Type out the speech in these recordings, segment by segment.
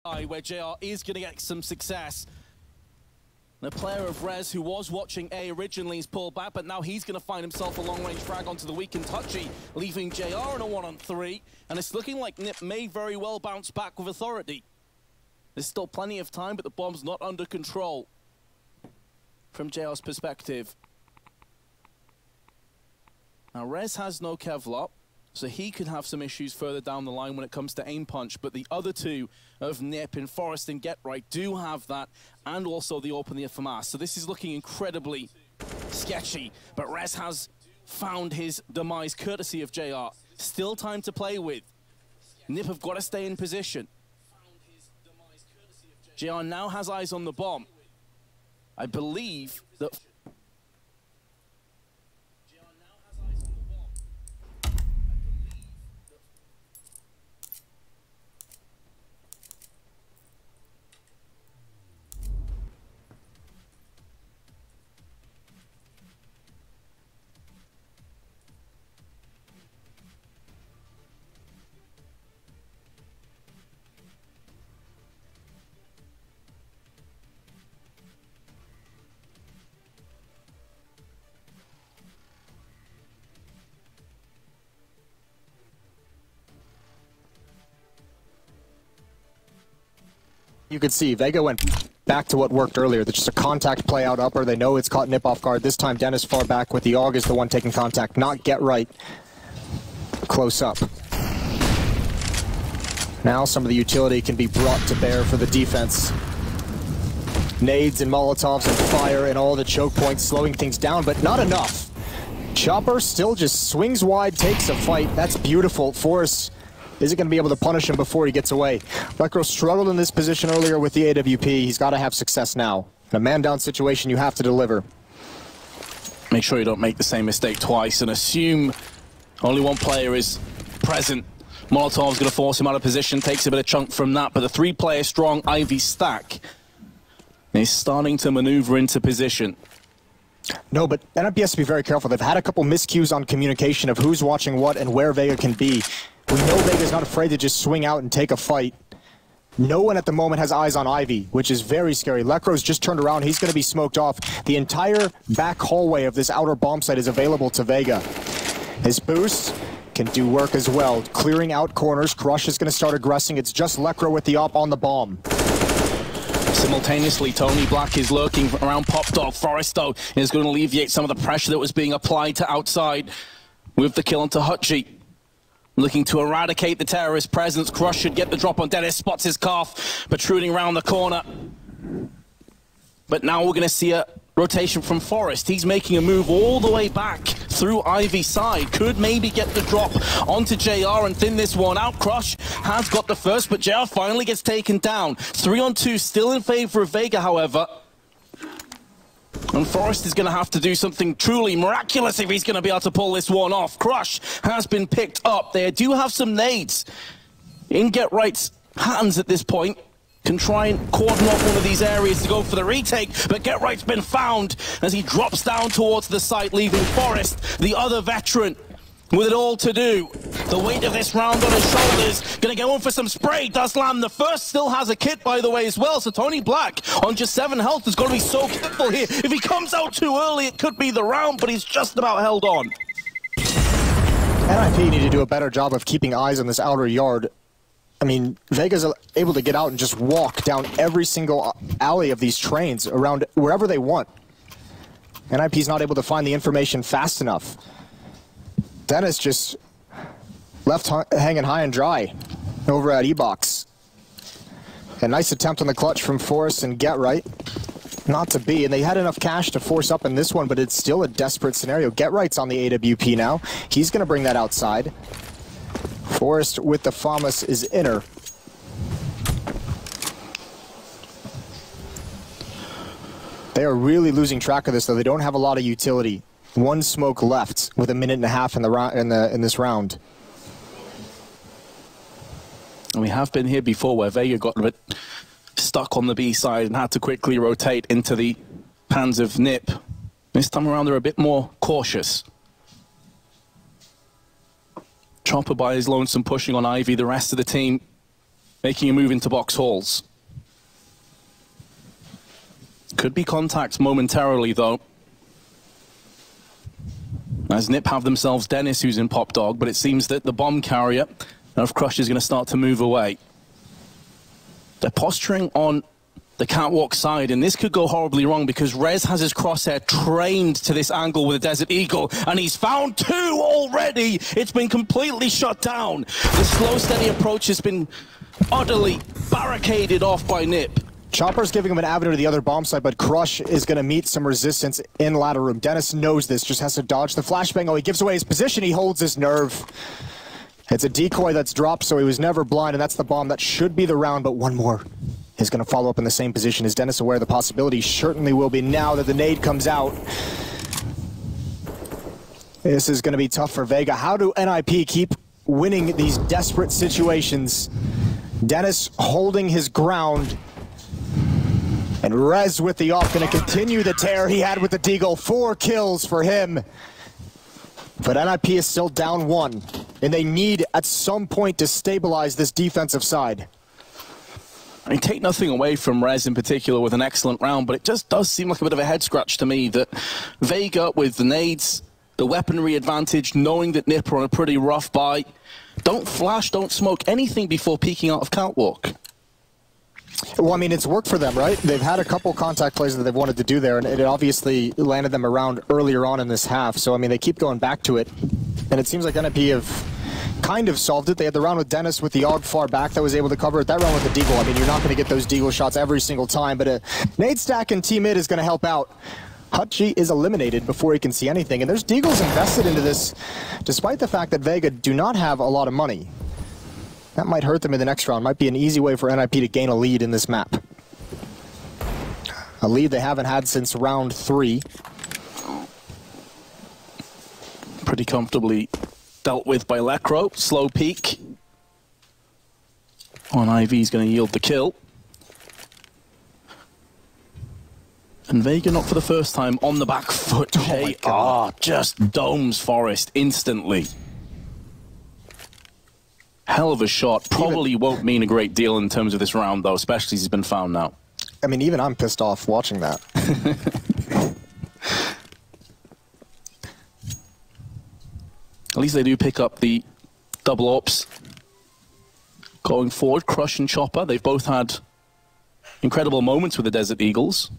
Where JR is going to get some success. The player of Rez, who was watching A originally, is pulled back, but now he's going to find himself a long-range frag onto the weak and touchy, leaving JR in a 1-on-3, and it's looking like Nip may very well bounce back with authority. There's still plenty of time, but the bomb's not under control from JR's perspective. Now, Rez has no Kevlar, so he could have some issues further down the line when it comes to aim punch, but the other two of Nip and Forest and Get Right do have that, and also the Open the FMR. So this is looking incredibly sketchy, but Rez has found his demise courtesy of JR. Still time to play with. Nip have got to stay in position. JR now has eyes on the bomb. I believe that... You can see Vega went back to what worked earlier. There's just a contact play out upper. They know it's caught Nip off guard. This time Dennis far back with the AUG is the one taking contact, not Get Right. Close up. Now some of the utility can be brought to bear for the defense. Nades and Molotovs and fire and all the choke points slowing things down, but not enough. Chopper still just swings wide, takes a fight. That's beautiful. Force isn't going to be able to punish him before he gets away. Lekro struggled in this position earlier with the AWP. He's got to have success now. In a man-down situation, you have to deliver. Make sure you don't make the same mistake twice and assume only one player is present. Molotov's going to force him out of position, takes a bit of chunk from that, but the three-player strong Ivy stack is starting to maneuver into position. No, but NIP has to be very careful. They've had a couple miscues on communication of who's watching what and where Vega can be. We know Vega's not afraid to just swing out and take a fight. No one at the moment has eyes on Ivy, which is very scary. Lekro's just turned around. He's going to be smoked off. The entire back hallway of this outer bomb site is available to Vega. His boost can do work as well. Clearing out corners. Crush is going to start aggressing. It's just Lekro with the op on the bomb. Simultaneously, Tony Black is lurking around Pop Dog. Forest, though, is going to alleviate some of the pressure that was being applied to outside with the kill onto Hutchie. Looking to eradicate the terrorist presence. Crush should get the drop on Dennis. Spots his calf protruding around the corner. But now we're going to see a rotation from Forest. He's making a move all the way back through Ivy's side. Could maybe get the drop onto JR and thin this one out. Crush has got the first, but JR finally gets taken down. 3-on-2 still in favor of Vega, however. And Forest is going to have to do something truly miraculous if he's going to be able to pull this one off. Crush has been picked up. They do have some nades in Get Right's hands at this point. Can try and cordon off one of these areas to go for the retake, but Get Right's been found as he drops down towards the site, leaving Forest, the other veteran, with it all to do. The weight of this round on his shoulders. Gonna go in for some spray. Does land the first. Still has a kit, by the way, as well. So Tony Black on just 7 health has got to be so careful here. If he comes out too early, it could be the round, but he's just about held on. NIP need to do a better job of keeping eyes on this outer yard. I mean, Vega's able to get out and just walk down every single alley of these trains around wherever they want. NIP's not able to find the information fast enough. Dennis just left hanging high and dry over at E-Box. A nice attempt on the clutch from Forrest and Get Right. Not to be, and they had enough cash to force up in this one, but it's still a desperate scenario. Get Right's on the AWP now. He's going to bring that outside. Forrest with the FAMAS is inner. They are really losing track of this, though. They don't have a lot of utility. One smoke left with 1.5 minutes in the in this round. And we have been here before where Vega got a bit stuck on the B side and had to quickly rotate into the hands of Nip. This time around, they're a bit more cautious. Chopper by his lonesome pushing on Ivy. The rest of the team making a move into box halls. Could be contact momentarily, though. As NiP have themselves Dennis, who's in Pop Dog, but it seems that the bomb carrier of Crush is going to start to move away. They're posturing on the catwalk side, and this could go horribly wrong because Rez has his crosshair trained to this angle with a Desert Eagle, and he's found two already. It's been completely shut down. The slow, steady approach has been utterly barricaded off by NiP. Chopper's giving him an avenue to the other bomb side, but Crush is going to meet some resistance in ladder room. Dennis knows this, just has to dodge the flashbang. Oh, he gives away his position. He holds his nerve. It's a decoy that's dropped, so he was never blind, and that's the bomb. That should be the round, but one more is going to follow up in the same position. Is Dennis aware of the possibility? Certainly will be now that the nade comes out. This is going to be tough for Vega. How do NIP keep winning these desperate situations? Dennis holding his ground. And Rez with the off, going to continue the tear he had with the Deagle. 4 kills for him. But NIP is still down 1. And they need, at some point, to stabilize this defensive side. I mean, take nothing away from Rez in particular with an excellent round, but it just does seem like a bit of a head scratch to me that Vega, with the nades, the weaponry advantage, knowing that NiP are on a pretty rough buy, don't flash, don't smoke anything before peeking out of catwalk. Well, I mean, it's worked for them, right? They've had a couple contact plays that they've wanted to do there, and it obviously landed them around earlier on in this half. So, I mean, they keep going back to it, and it seems like NIP have kind of solved it. They had the round with Dennis with the AUG far back that was able to cover it. That round with the Deagle, I mean, you're not going to get those Deagle shots every single time, but a nade stack and T-mid is going to help out. Hutchie is eliminated before he can see anything, and there's Deagles invested into this, despite the fact that Vega do not have a lot of money. That might hurt them in the next round. Might be an easy way for NIP to gain a lead in this map. A lead they haven't had since round 3. Pretty comfortably dealt with by Lecro. Slow peek. On IV is going to yield the kill. And Vega not for the first time on the back foot. Just domes Forest instantly. Hell of a shot. Probably won't mean a great deal in terms of this round, though, especially as he's been found now. I mean, even I'm pissed off watching that. At least they do pick up the double ops. Going forward, Crush and Chopper, they've both had incredible moments with the Desert Eagles.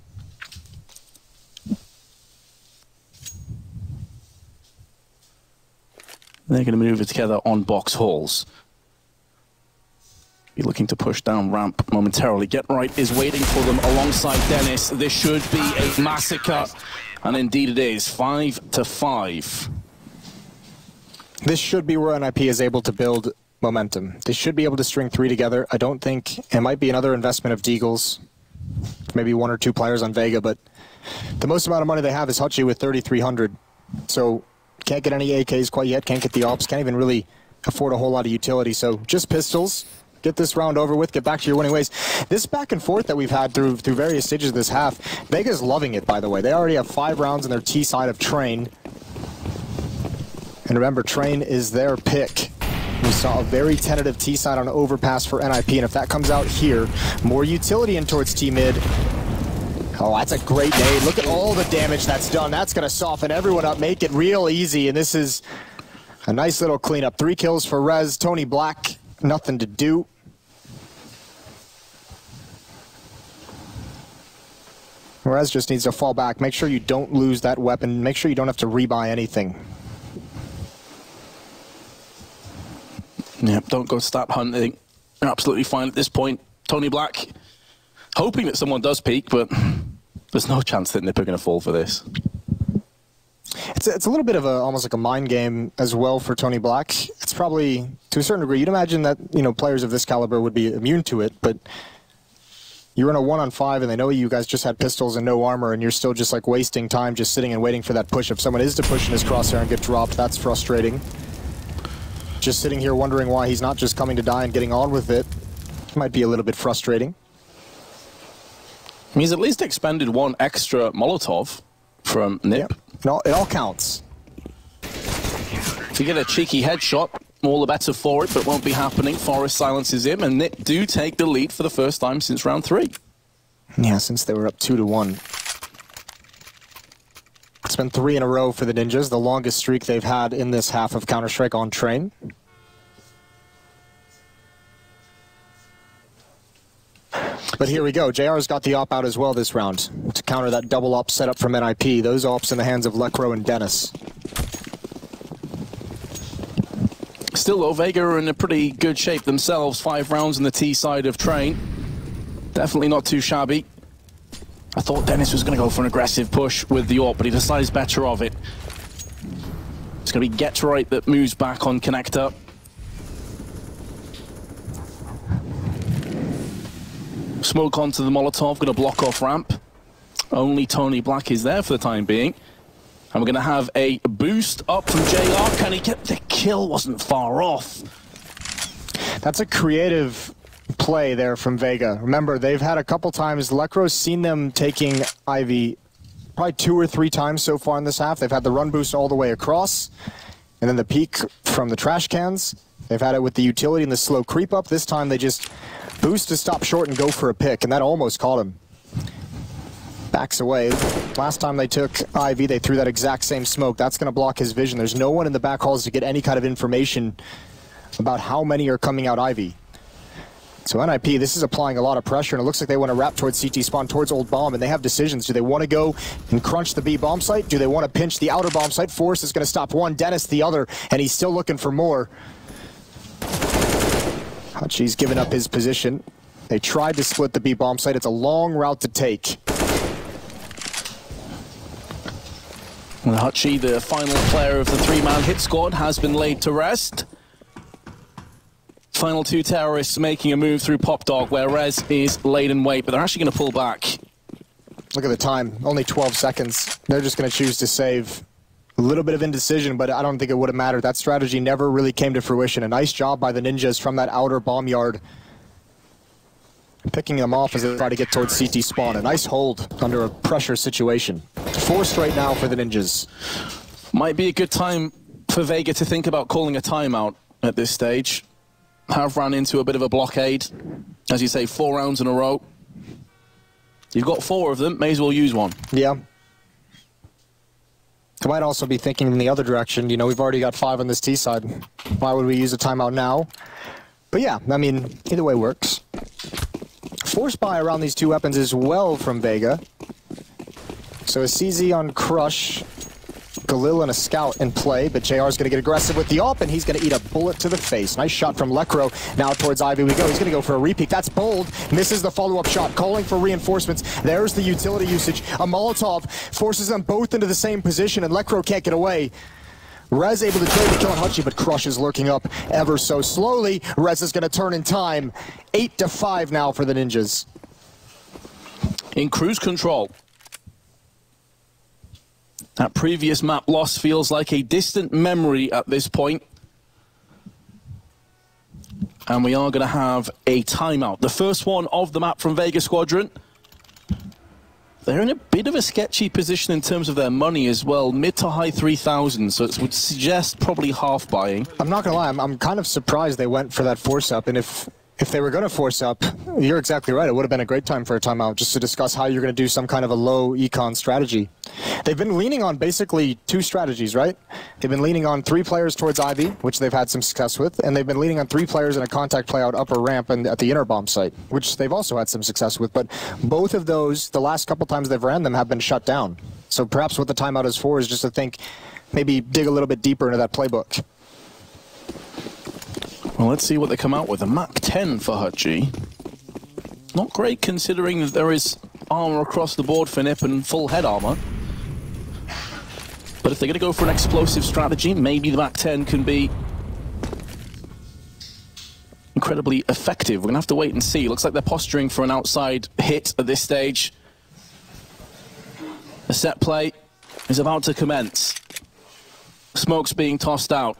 They're going to move it together on box halls. Be looking to push down ramp momentarily. Get Right is waiting for them alongside Dennis. This should be a massacre. And indeed it is. 5-5. This should be where NIP is able to build momentum. They should be able to string 3 together. I don't think it might be another investment of Deagles. Maybe 1 or 2 players on Vega, but the most amount of money they have is Hutchie with 3,300. So can't get any AKs quite yet, can't get the ops, can't even really afford a whole lot of utility. So just pistols. Get this round over with, get back to your winning ways. This back and forth that we've had through various stages of this half, Vega's loving it, by the way. They already have 5 rounds on their T side of Train. And remember, Train is their pick. We saw a very tentative T side on overpass for NIP, and if that comes out here, more utility in towards T mid. Oh, that's a great nade. Look at all the damage that's done. That's going to soften everyone up, make it real easy, and this is a nice little cleanup. 3 kills for Rez. Tony Black, nothing to do. Rez just needs to fall back. Make sure you don't lose that weapon. Make sure you don't have to rebuy anything. Yeah, don't go stat hunting. You're absolutely fine at this point. Tony Black, hoping that someone does peek, but there's no chance that NIP are going to fall for this. It's a little bit of almost like a mind game as well for Tony Black. It's probably, to a certain degree, you'd imagine that, you know, players of this caliber would be immune to it, but you're in a 1-on-5 and they know you guys just had pistols and no armor, and you're still just like wasting time just sitting and waiting for that push. If someone is to push in his crosshair and get dropped, that's frustrating. Just sitting here wondering why he's not just coming to die and getting on with it might be a little bit frustrating. He's at least expended 1 extra Molotov from NIP. Yep. No, it all counts. To get a cheeky headshot, all the better for it, but it won't be happening. Forest silences him, and Nip do take the lead for the first time since round 3. Yeah, since they were up 2-1. It's been 3 in a row for the Ninjas, the longest streak they've had in this half of Counter-Strike on train. But here we go. JR's got the op out as well this round to counter that double op setup from NIP. Those ops in the hands of Lekro and Dennis. Still, though, Vega are in a pretty good shape themselves. 5 rounds on the T side of train. Definitely not too shabby. I thought Dennis was going to go for an aggressive push with the AWP, but he decides better of it. It's going to be Get Right that moves back on connector. Smoke onto the Molotov, going to block off ramp. Only Tony Black is there for the time being. And we're going to have a boost up from JR. Can he get the kill? Wasn't far off. That's a creative play there from Vega. Remember, they've had a couple times, Lekro's seen them taking Ivy probably 2 or 3 times so far in this half. They've had the run boost all the way across, and then the peak from the trash cans. They've had it with the utility and the slow creep up. This time they just boost to stop short and go for a pick, and that almost caught him. Backs away. Last time they took Ivy, they threw that exact same smoke. That's going to block his vision. There's no one in the back halls to get any kind of information about how many are coming out Ivy. So NIP, this is applying a lot of pressure, and it looks like they want to wrap towards CT spawn, towards Old Bomb, and they have decisions. Do they want to go and crunch the B bomb site? Do they want to pinch the outer bomb site? Force is going to stop one, Dennis the other, and he's still looking for more. Hachi's given up his position. They tried to split the B bomb site. It's a long route to take. Well, Hachi, the final player of the 3-man hit squad, has been laid to rest. Final 2 terrorists making a move through Pop Dog, where Rez is laid in wait, but they're actually going to pull back. Look at the time, only 12 seconds. They're just going to choose to save. A little bit of indecision, but I don't think it would have mattered. That strategy never really came to fruition. A nice job by the Ninjas from that outer bomb yard, picking them off as they try to get towards CT spawn. A nice hold under a pressure situation. Forced right now for the Ninjas. Might be a good time for Vega to think about calling a timeout at this stage. Have run into a bit of a blockade. As you say, 4 rounds in a row. You've got 4 of them, may as well use one. Yeah. I might also be thinking in the other direction. You know, we've already got 5 on this T side. Why would we use a timeout now? But yeah, I mean, either way works. Force buy around these 2 weapons as well from Vega. So a CZ on Crush, Galil and a Scout in play, but JR's going to get aggressive with the AWP, and he's going to eat a bullet to the face. Nice shot from Lekro. Now towards Ivy we go. He's going to go for a repeat. That's bold. Misses the follow-up shot. Calling for reinforcements. There's the utility usage. A Molotov forces them both into the same position, and Lekro can't get away. Rez able to trade the kill on Hachi, but Crush is lurking up ever so slowly. Rez is going to turn in time. 8-5 now for the Ninjas. In cruise control. That previous map loss feels like a distant memory at this point. And we are going to have a timeout. The first one of the map from Vega Squadron. They're in a bit of a sketchy position in terms of their money as well. Mid to high 3,000, so it would suggest probably half buying. I'm not going to lie, I'm kind of surprised they went for that force up, and if they were going to force up, you're exactly right. It would have been a great time for a timeout just to discuss how you're going to do some kind of a low econ strategy. They've been leaning on basically 2 strategies, right? They've been leaning on 3 players towards Ivy, which they've had some success with, and they've been leaning on 3 players in a contact play out upper ramp and at the inner bomb site, which they've also had some success with. But both of those, the last couple times they've ran them, have been shut down. So perhaps what the timeout is for is just to think, maybe dig a little bit deeper into that playbook. Well, let's see what they come out with. A Mach 10 for Hachi. Not great considering that there is armor across the board for Nip and full head armor. But if they're going to go for an explosive strategy, maybe the Mach 10 can be incredibly effective. We're going to have to wait and see. Looks like they're posturing for an outside hit at this stage. The set play is about to commence. Smoke's being tossed out.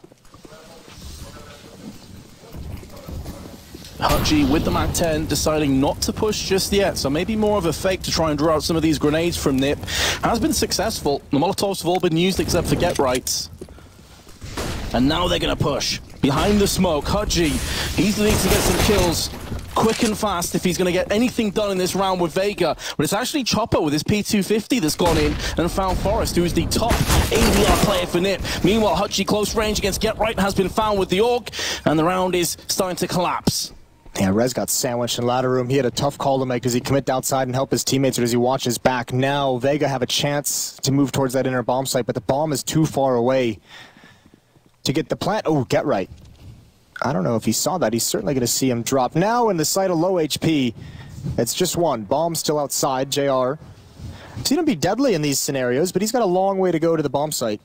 Hachi with the Mach 10 deciding not to push just yet, so maybe more of a fake to try and draw out some of these grenades from Nip. Has been successful. The Molotovs have all been used except for Get Rights. And now they're going to push. behind the smoke. Hudgy, he's needs to get some kills quick and fast if he's going to get anything done in this round with Vega. But it's actually Chopper with his P250 that's gone in and found Forrest, who is the top ADR player for NIP. Meanwhile, Hudgy close range against Get Right has been found with the AUG, and the round is starting to collapse. Yeah, Rez got sandwiched in ladder room. He had a tough call to make. Does he commit outside and help his teammates, or does he watch his back? Now, Vega have a chance to move towards that inner bomb site, but the bomb is too far away to get the plant. Oh, Get Right. I don't know if he saw that. He's certainly going to see him drop. Now in the site of low HP, it's just one. Bomb still outside, JR. Seen him be deadly in these scenarios, but he's got a long way to go to the bomb site.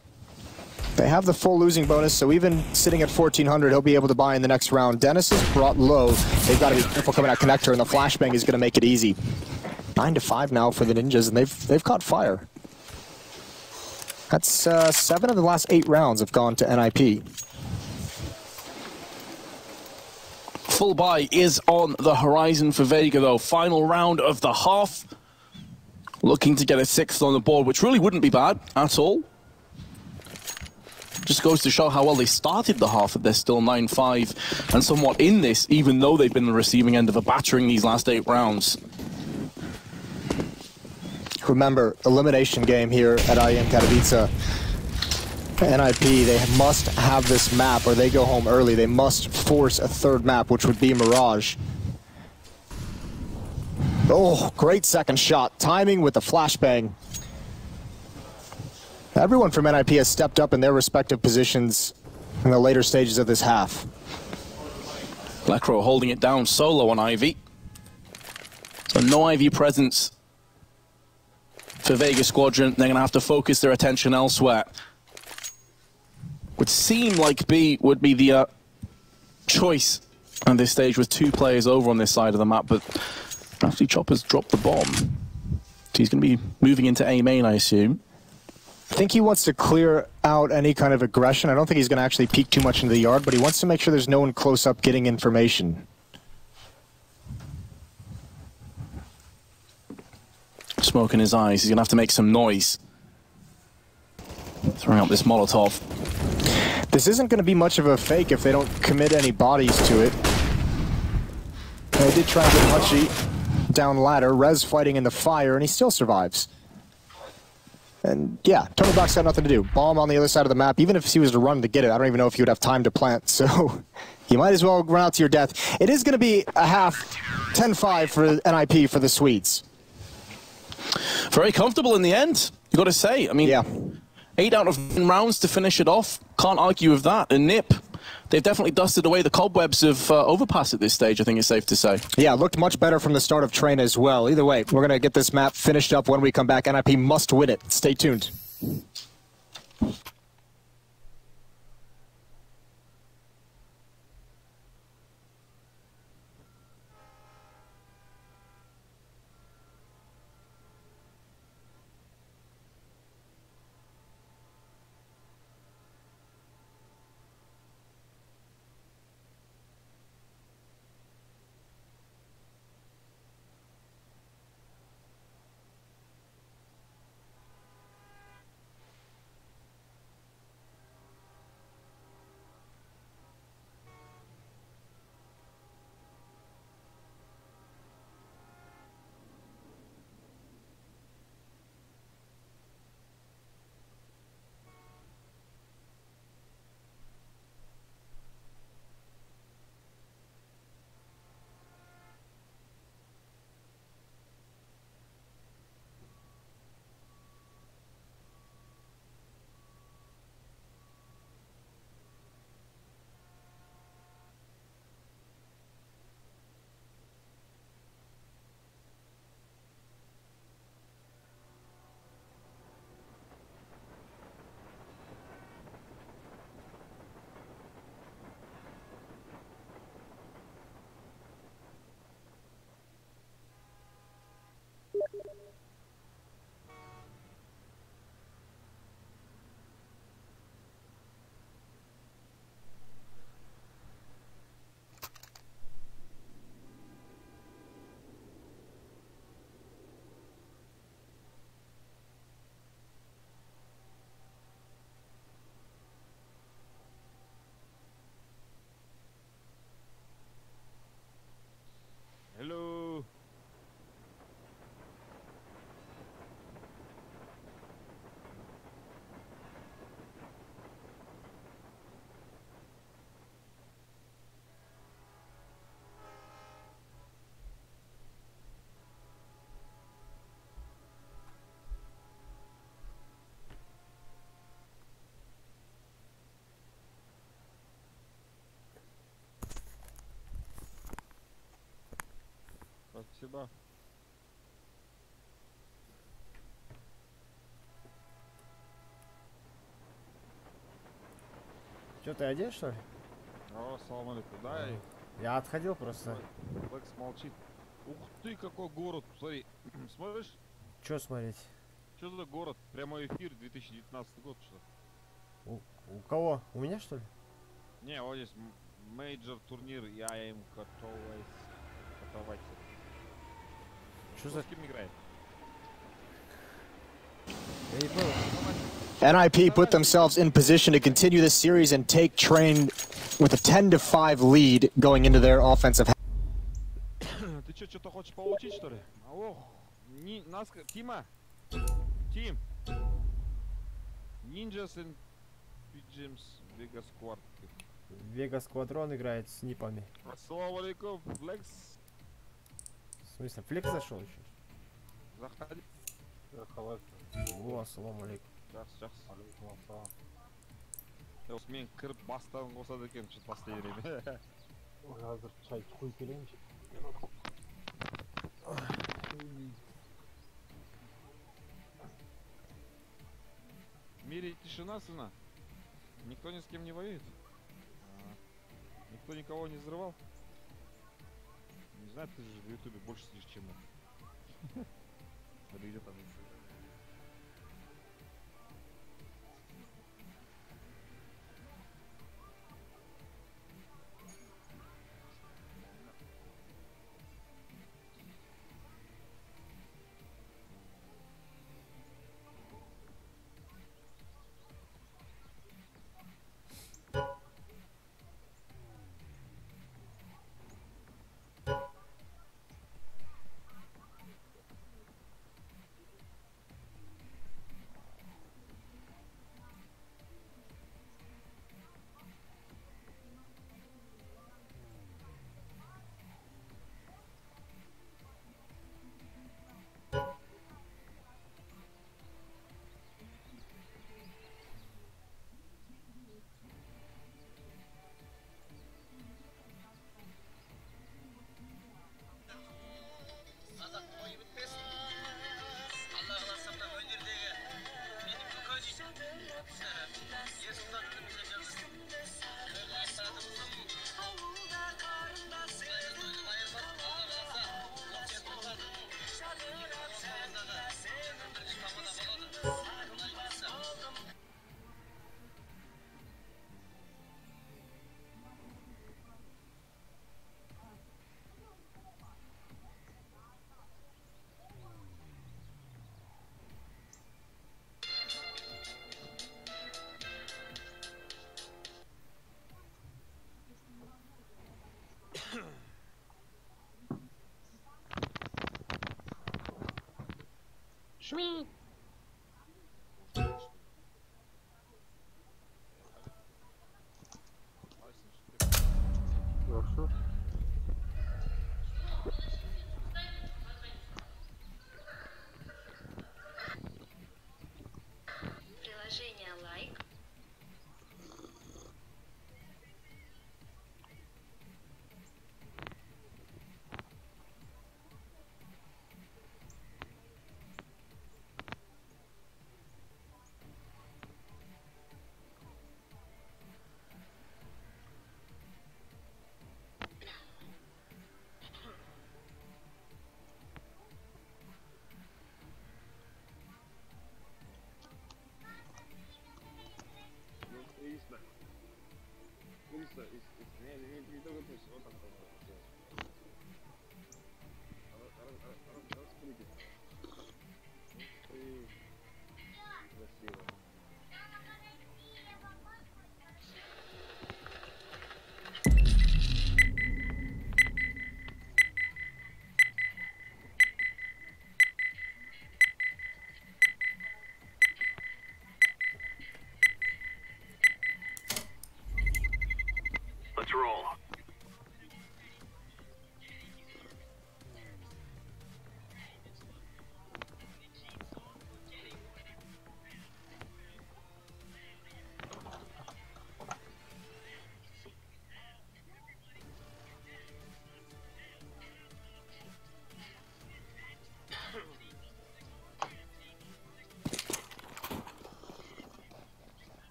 They have the full losing bonus, so even sitting at 1,400, he'll be able to buy in the next round. Dennis is brought low. They've got to be careful coming out connector, and the flashbang is going to make it easy. 9-5 now for the Ninjas, and they've caught fire. That's 7 of the last 8 rounds have gone to NIP. Full buy is on the horizon for Vega, though. Final round of the half. Looking to get a 6th on the board, which really wouldn't be bad at all. Just goes to show how well they started the half, that they're still 9-5 and somewhat in this, even though they've been the receiving end of a battering these last 8 rounds. Remember, elimination game here at IEM Katowice. NIP, they must have this map or they go home early. They must force a 3rd map, which would be Mirage. Oh, great second shot. Timing with the flashbang. Everyone from NIP has stepped up in their respective positions in the later stages of this half. Blackrow holding it down solo on Ivy. So no Ivy presence for Vega Squadron. They're going to have to focus their attention elsewhere. Would seem like B would be the choice at this stage with 2 players over on this side of the map, but actually Chopper's dropped the bomb. So he's going to be moving into A main, I assume. I think he wants to clear out any kind of aggression. I don't think he's going to actually peek too much into the yard, but he wants to make sure there's no one close up getting information. Smoke in his eyes. He's going to have to make some noise. Throwing up this Molotov. This isn't going to be much of a fake if they don't commit any bodies to it. They did try to get Hutchie down ladder. Rez fighting in the fire, and he still survives. And yeah, Tony Black's got nothing to do. Bomb on the other side of the map. Even if he was to run to get it, I don't even know if he would have time to plant. So you might as well run out to your death. It is going to be a half 10-5 for NIP for the Swedes. Very comfortable in the end, you got to say. I mean, yeah. 8 out of 10 rounds to finish it off. Can't argue with that. And NIP, they've definitely dusted away the cobwebs of Overpass at this stage, I think it's safe to say. Yeah, looked much better from the start of train as well. Either way, we're going to get this map finished up when we come back. NIP must win it. Stay tuned. Спасибо. Че, ты один, что ли? О, салам алейкум. Да, Я отходил просто. Лекс молчит. Ух ты, какой город. Смотри, смотришь? Че смотреть? Что за город? Прямой эфир, 2019 год, что? У кого? У меня, что ли? Не, вот здесь мейджор турнир IEM Katowice. Что за... С кем играет? Я не понял. NIP put themselves in position to continue this series and take train with a 10-5 lead going into their offensive half. Ты что-то хочешь получить, что ли? Алло, нас... Тима! Тим! Ninjas and Pigeons Vega Squad. Вега Сквадрон играет с нипами. Ассаламу алейкум, Флекс. В смысле, Флекс зашел еще? Заходи. О, ассаламу алейкум. Жақсы. Осы мен кіріп бастан қосады екен что-то последнее время. Hazır çay koyup geleyim. В мире тишина, сына. Никто ни с кем не воюет. Никто никого не взрывал. Не знаю, ты же в ютубе больше сидишь, чем я. Или где там? Шми! Хорошо. Приложение лайк.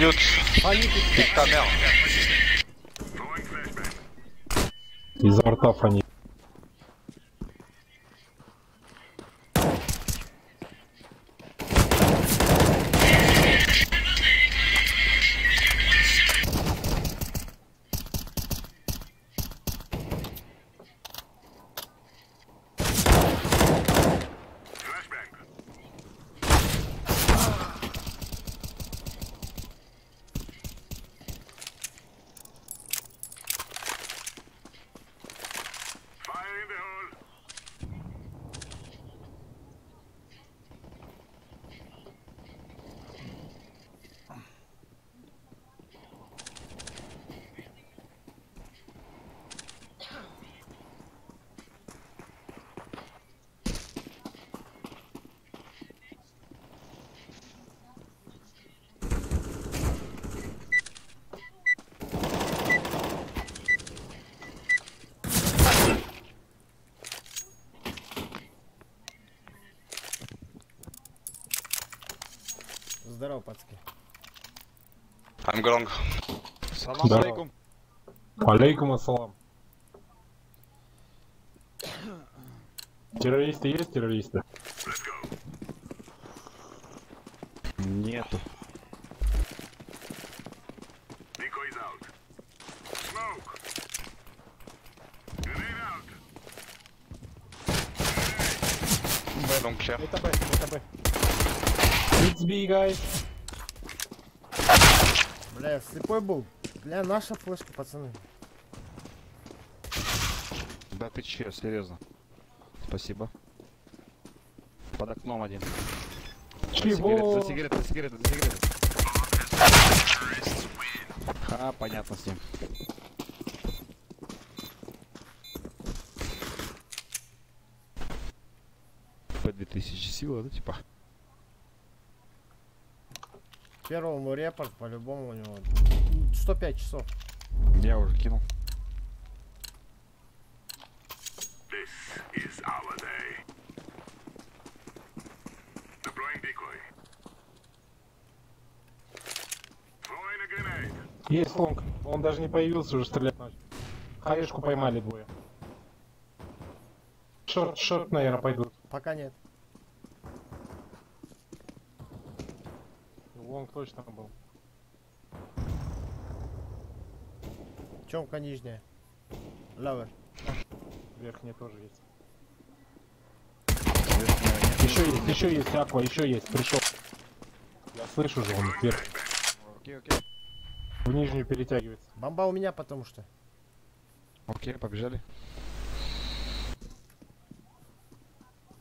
Mute. Пиктамел. Изо рта фонит. Здорово, пацки. I'm going. Салам алейкум. Алейкум ассалам. Террористы есть террористы? Нету. Long clear. Это Б, это Б. It's B, guys. Бля, слепой был. Бля, наша флешка, пацаны. Да ты че, серьезно. Спасибо. Под окном один. Чего? За сигареты. А, понятно с ним. По 2000 сил, да, типа? Первому репорт, по-любому у него 105 часов. Я уже кинул. Есть лонг. Он даже не появился, уже стрелять начал. Хаешку поймали двое. Шорт, наверное, пойдут. Пока нет. Лонг точно был. Чёмка нижняя. Лавер. Верхняя тоже есть. Еще есть аква, еще есть. Пришел. Я слышу же, он вверх. Окей. В нижнюю перетягивается. Бомба у меня, потому что. Окей, побежали.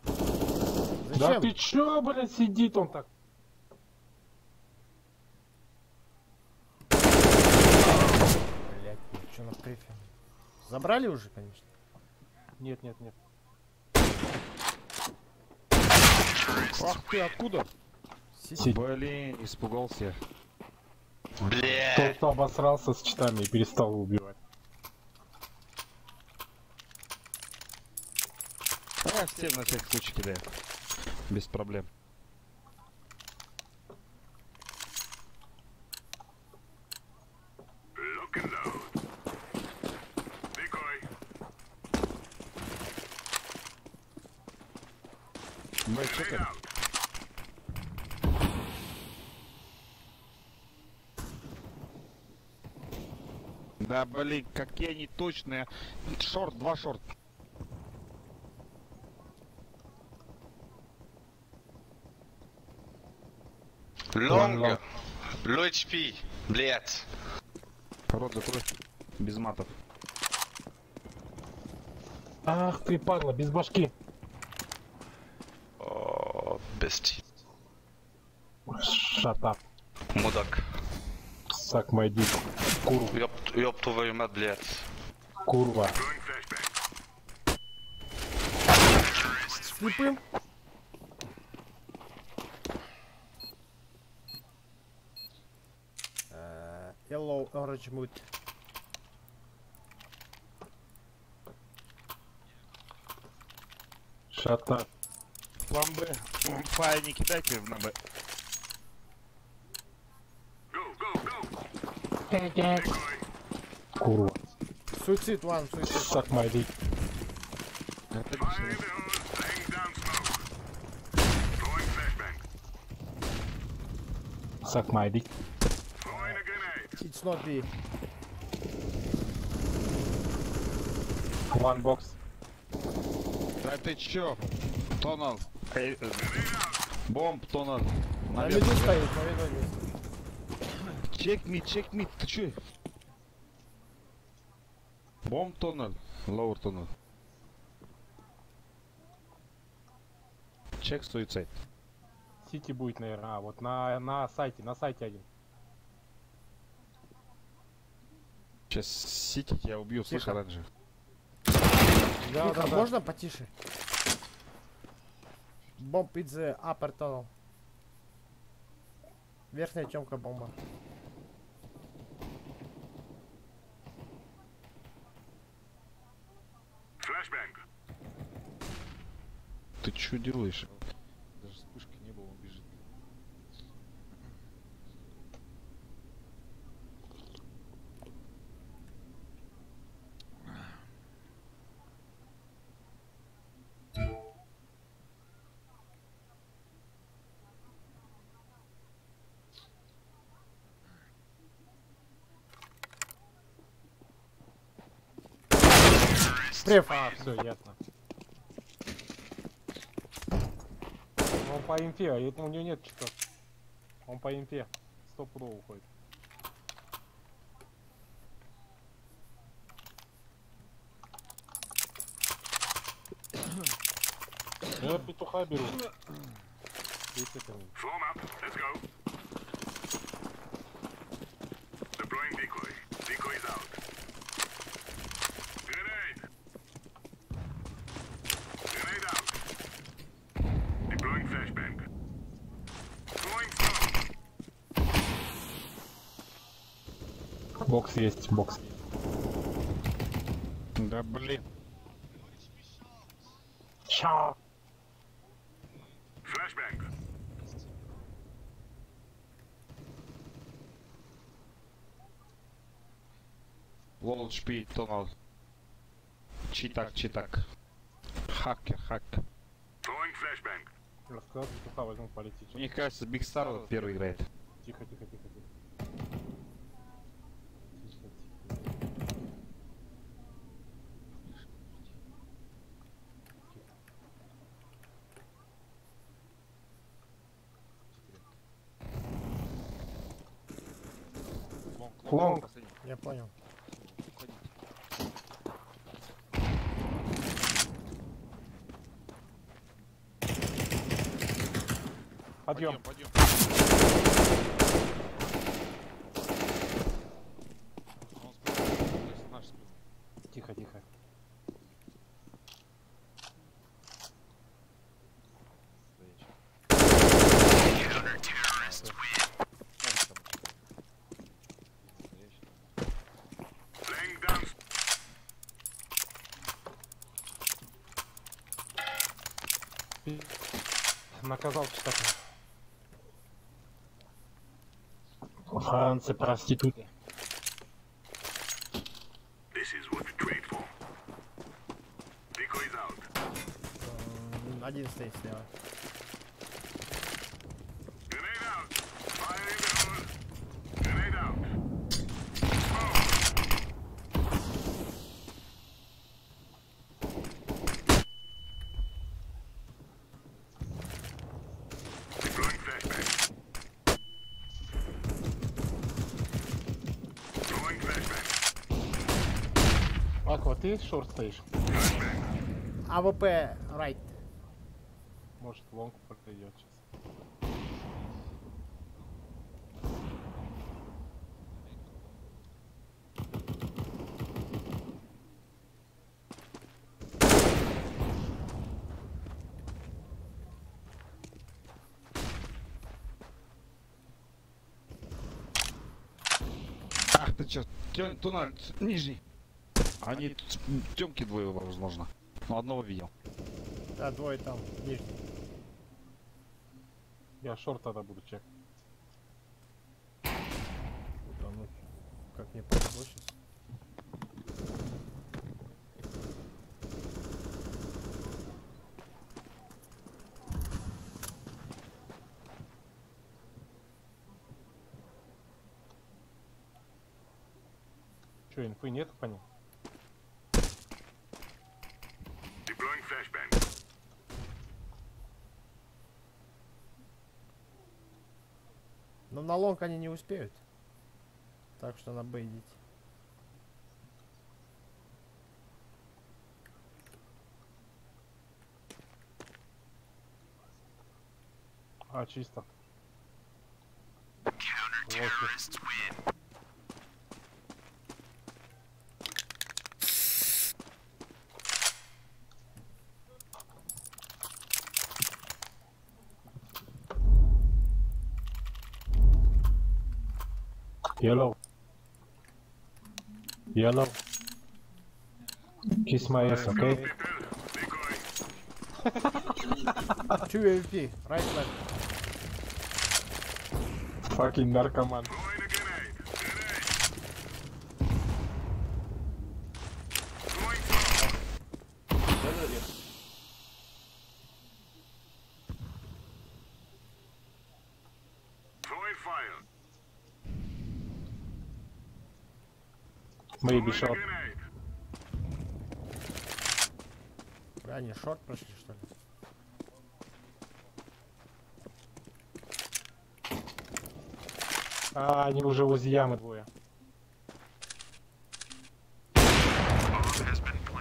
Зачем? Да ты чё, блядь, сидит он так? Блять, ну чё на префе? Забрали уже, конечно. Нет. Ах ты, откуда? Сидит. Блин, испугался. Бля. Тот, кто обосрался с читами и перестал убивать. А, всем на всякий случай кидаю. Без проблем. Бэй, чекай. Да, блин, какие они точные. Шорт, 2 шорт. Long. Low HP. Блять. Рот закрой. Без матов. Ах ты, падла, без башки. О, бести. Shut up. Мудак. Suck my dick. Курва. Ёб твою мать, блять. Курва. Слепым. Yellow orange mood. Shut up. План Б. Файл не кидайте на Б. Курва. Суицид, one, суицид. Suck my dick. Suck my dick. It's not B. One box. Да ты чё? Тонал. Бомб тонал. На виду стоит, на виду есть. Check me, ты чё? Бомб тонал. Lower тонал. Check суицид. Сити будет, наверное. А, вот на сайте один. Сейчас сити я убью, слышь, оранжевый. Да, да, можно потише? Бомб из upper tunnel. Верхняя темка бомба. Ты чё делаешь? Даже вспышки не было, он бежит. Преф. А, все, ясно. Он по инфе, а у него нет что. Он по инфе. 100 пудов уходит. Я петуха беру. 30 минут. Бокс есть, бокс. Да блин. Чао. Лол HP тонал. Читак. Хакер. Рассказал, петуха возьму полететь. Мне кажется, Биг Стар первый играет. Тихо. Лонг. Я понял. Подъем. Тихо. Наказал читателя. Франция, проституты. Один стоит слева. Аква, ты шорт стоишь? АВП, right. Может, лонг пройдет сейчас. Ах ты чё, туннель нижний. Они темки двое, возможно. Но одного видел. Да, двое там, нижний. Я шорт тогда буду чек. как не повезло сейчас. Че, инфы нет по ним? Но на лонг они не успеют. Так что на Б идите. А, чисто. Yellow. Yellow. Kiss my ass, okay? 2 AWP, right left. Fucking наркоман. Maybe shot. Они шорт прошли, что ли? А, они уже возле ямы двое.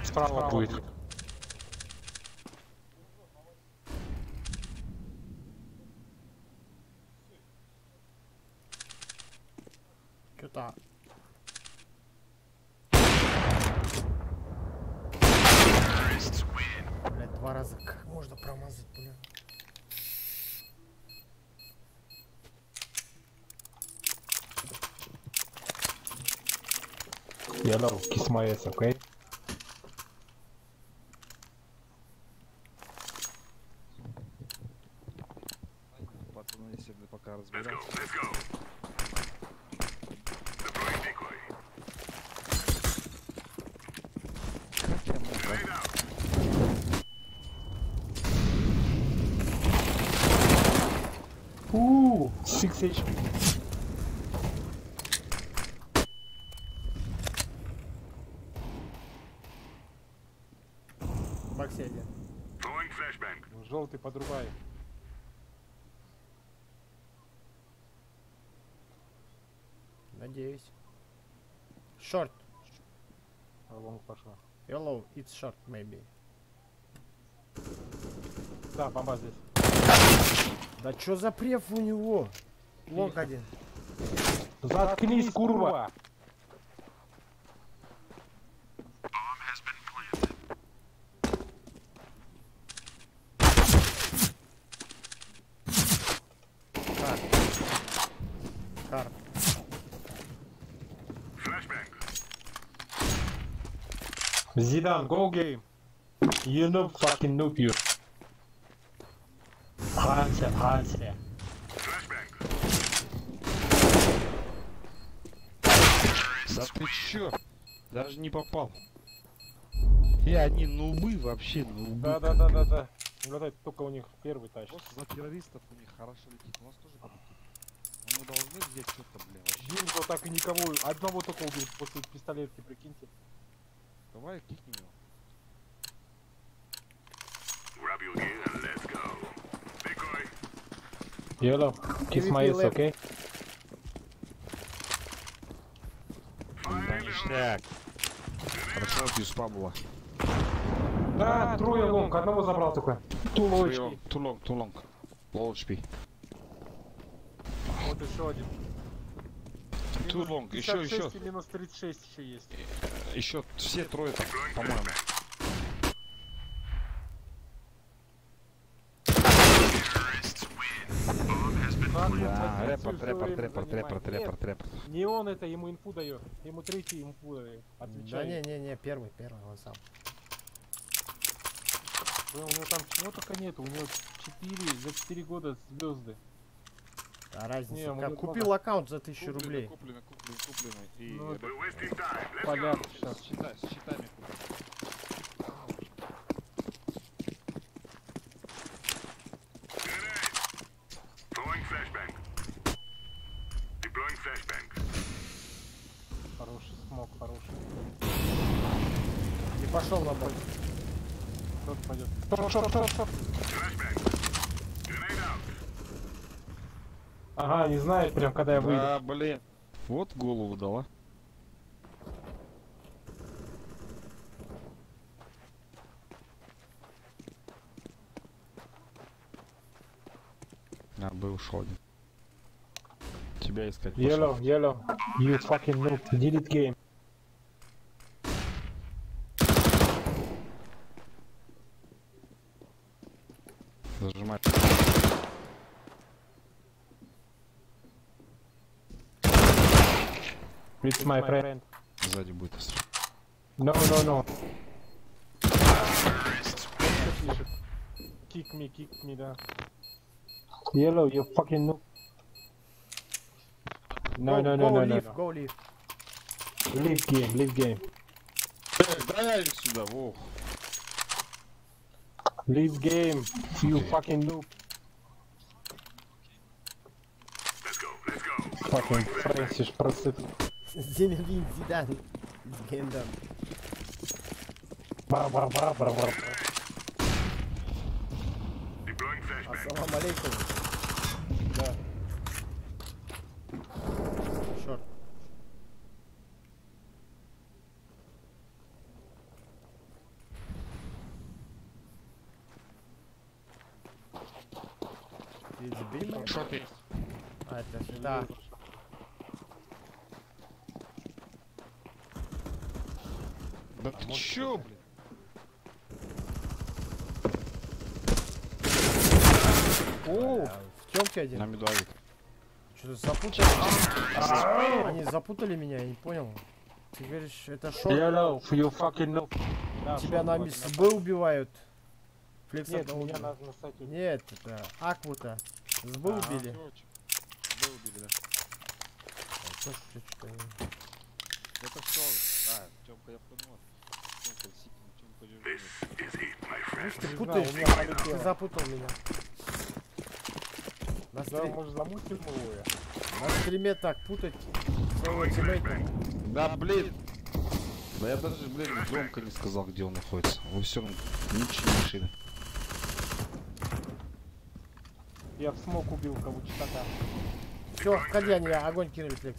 Справа будет. Что-то. Блять, 2 раза. Как можно промазать, блин? Yellow, kiss my ass, okay? Пацаны, если пока разбираются. Как я мог, да? 6 HP. Боксе один. Желтый подрубай. Надеюсь. Short. Лонг пошла. Yellow, it's short, maybe. Да, бомба здесь. Да чё за преф у него? Лонг один. Заткнись, курва! Карт. Зидан, go game. You know fucking noob you. Хансе. Да ты чё? Даже не попал. И они нубы вообще, нубы. Да. Гадать, только у них первый тащит. Просто за террористов у них хорошо летит. У нас тоже полетит. Но мы должны взять что-то, блин, вообще. Динго так и никого, одного только убил после пистолетки, прикиньте. Давай кикнем его. Yellow, kiss my ass, okay? Да ништяк. Хорошо, писпа была. Да, трое лонг, одного забрал только. Тулочки. Тулонг. Low HP. Вот еще один. Тулонг, еще. И минус 36 еще есть. Еще все трое там, по-моему. Рэпорт. Не он это, ему инфу дает. Ему третий инфу дает. Отвечает. Да не, первый, он сам. У него там чего только нет, у него 4 за 4 года звезды. А разница? Не, Как может, купил много. аккаунт за 1000 рублей. Куплено. И Ну, это- Поляк сейчас. с щитами куплено. Хороший смог, хороший. И пошел на бок. Кто пойдет? Шорт. Ага, не знает прям, когда я выйду. Да, блин. Вот голову дала. А, был ушел один. Тебя искать пошел. Yellow. You fucking noob. Delete game. Зажимай. It's my friend. Сзади будет острый. No. Kick me, да. Yellow, you fucking noob. No. Go leave. Leave game. Дай сюда, во. Leave game, you fucking noob. Fucking Фрэнсис процессор. Зинедин Зидан. Легенда. Бар. Ассаламу алейкум. Да. Шорт. Ты забей меня? Шорт есть. А, это сюда. Да ты чё, блин? О, в темке один. На медуавит. Что-то запутали. Они запутали меня, я не понял. Ты говоришь, это шорт. Yellow, you fucking noob. Да, Тебя шорт, на вот, СБ убивают. Флекс Нет, у меня на сайте. Нет, это Аквута. СБ убили. Был убили, да. Это что? А, Тёмка, я понял. Тёмка, Тёмка, Видишь, ты Не путаешь, знаю, у меня ты полетело. запутал меня. На, Да, может замутим его я? на стриме так путать своего тиммейта. Да, блин. Да я даже, блин, громко не сказал, где он находится. Вы все равно ничего не решили. Я в смог убил кого-то читака. Все, входи, они огонь кинули, Флекс.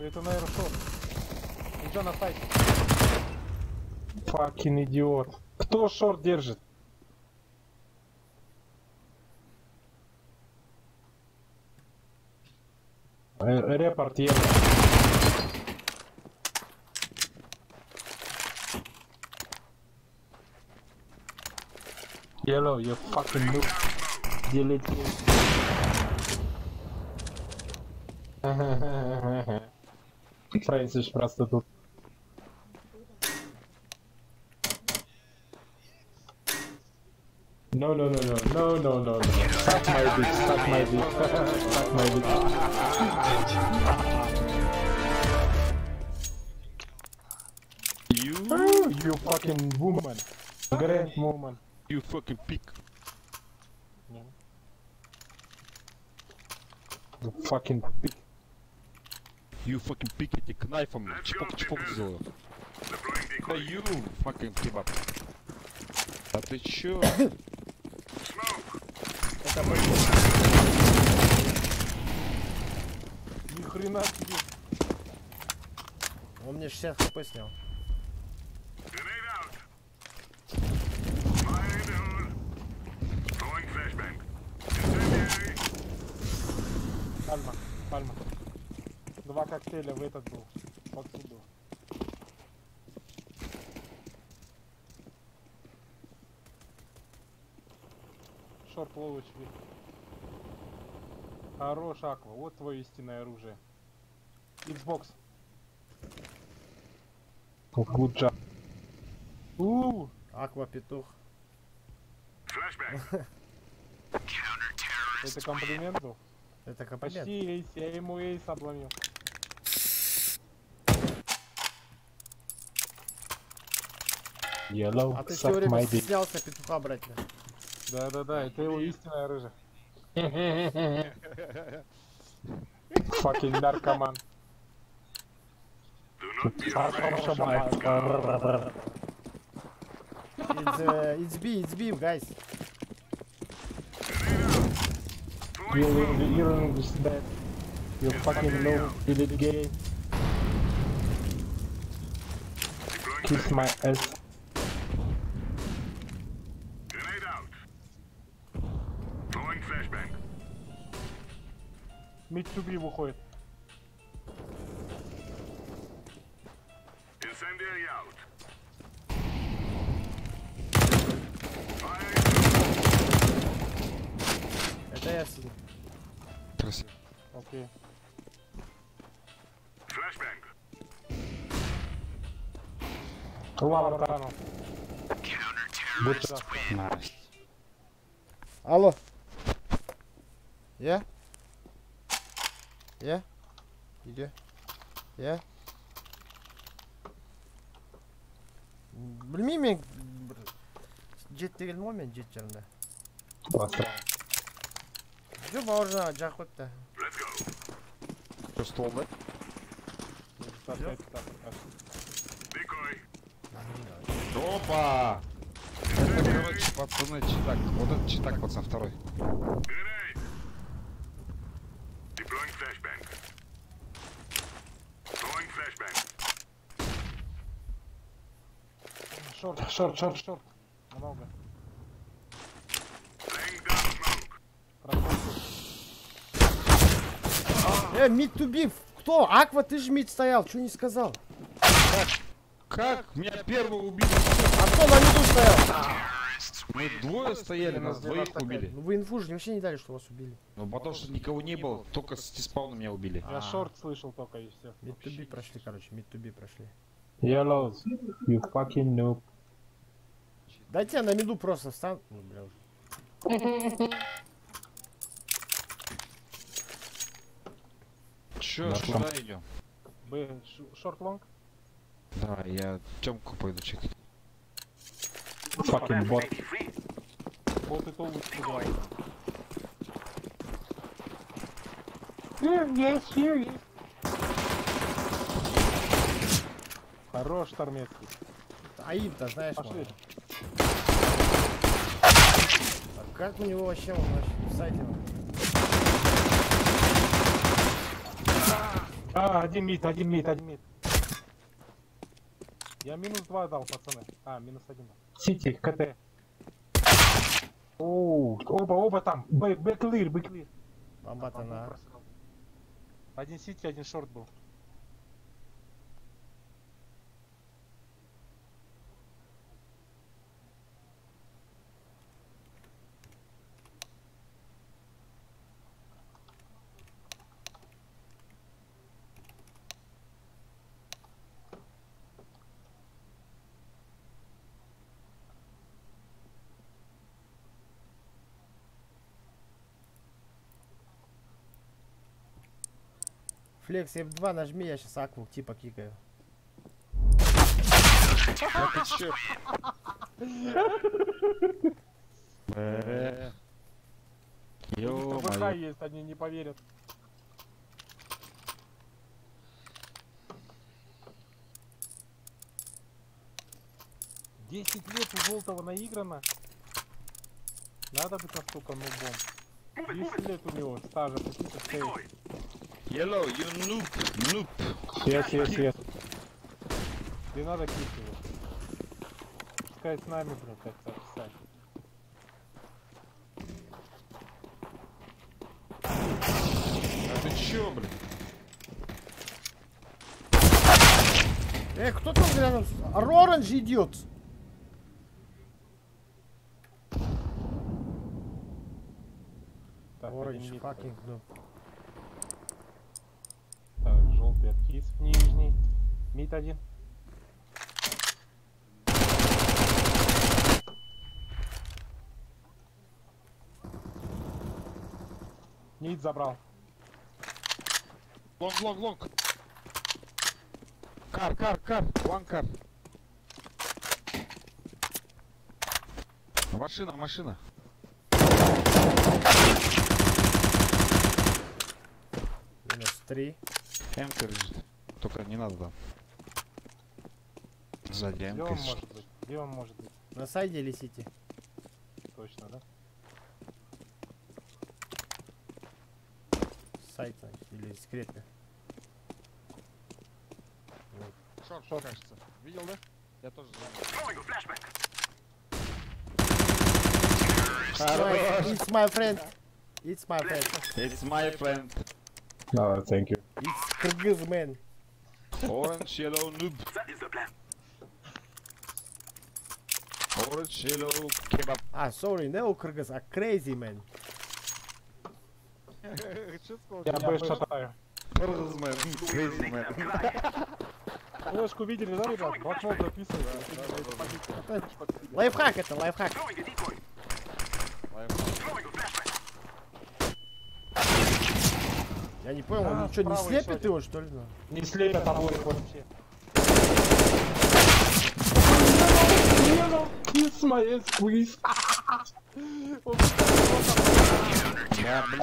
Это, наверное, шорт. Уже на сайте. Факин идиот. Кто шорт держит? Репорт Yellow. Yellow, you fucking noob. Delete game. Фрэнсис просто тут. No. Suck my dick. Suck my dick. You fucking woman. Grand woman. You fucking pig. You fucking pig. You fucking pig, эти кнайфом. Чпок сделаю. Да you fucking kebab. А ты чё? Ни хрена себе. Он мне 60 хп снял. Пальма. 2 коктейля в этот был. Отсюда. Шорт ловочки. Хорош, Аква. Вот твое истинное оружие. Xbox. Good job. Аква петух. Это комплимент был? Это комплимент. Почти эйс, я ему эйс обломил. Yellow, А ты все время стеснялся петуха брать. Да, это его истинная рыжа. Fucking наркоман. It's beef, guys. You don't understand. You fucking know delete game. Kiss my ass. Mid to B выходит. Это я сидел. Красиво. Окей. Ладно, рано. Найс. Алло. Я? Я? Где? Я? Білмеймін жет деген момент жет жанында. Жоқ бауыржан жақып өтті. Что, стол, да? Опа! Это, короче, пацаны, читак. Вот этот читак, пацан, второй. Шорт. Много. Мид to beef. Кто? Аква, ты же мид стоял, что не сказал? Как? Меня первого убили. А кто на миду стоял? Мы двое стояли, нас двоих убили. Ну вы инфу же вообще не дали, что вас убили. Ну потому что никого не было, только с диспауна меня убили. Я шорт слышал только и все. Мид to be прошли, короче, мид to be прошли. Yellow, you fucking noob. Дайте я на миду просто встану. Ну, бля, уже. Чё, куда идем? Б, шорт-лонг? Да, я Тёмку пойду чекать. Fucking bot. Вот это лучше играет. Есть. Хорош, Тормецкий. Аим-то, знаешь, Пошли. можно. А как у него вообще, он вообще в сайте? Один мид. Я минус 2 дал, пацаны. Минус 1. Сити, КТ. Оу, оба там. Бэклир. Бомба-то на... Один сити, один шорт был. Флекс F2 нажми, я сейчас акву типа кикаю. Это чё? ВК есть, они не поверят. Десять лет у желтого наиграно. Надо быть настолько нубом. 10 лет у него стажа, какие-то стоит. Yellow, you noob. Yes. Не надо кить его. Пускай с нами, блядь, так писать. А ты чё, блин? Кто там рядом? Оранж идет. Оранж, fucking noob. Так, желтый откис нижний. Мид один. Мид забрал. Лонг. Кар. One car. Машина. -3. М-ка лежит. Только не надо там. Сзади Где М-ка он лежит. может быть? Где он может быть? На сайде или сити? Точно, да? Сайт, значит, или секретный. Шорт, кажется. Видел, да? Я тоже знаю. It's my friend. It's my friend. It's my friend. No, thank you. It's Kyrgyz man. Orange, yellow, noob. Orange, yellow, kebab. Sorry, no Kyrgyz, a crazy man. Я бы шатаю. Кыргызмен, crazy man. Флешку видели, да, ребят? Блокнот записывай. Лайфхак это, лайфхак. Я не понял, он что, не слепит его, что ли? Не слепят обоих вообще. Kiss my ass, please.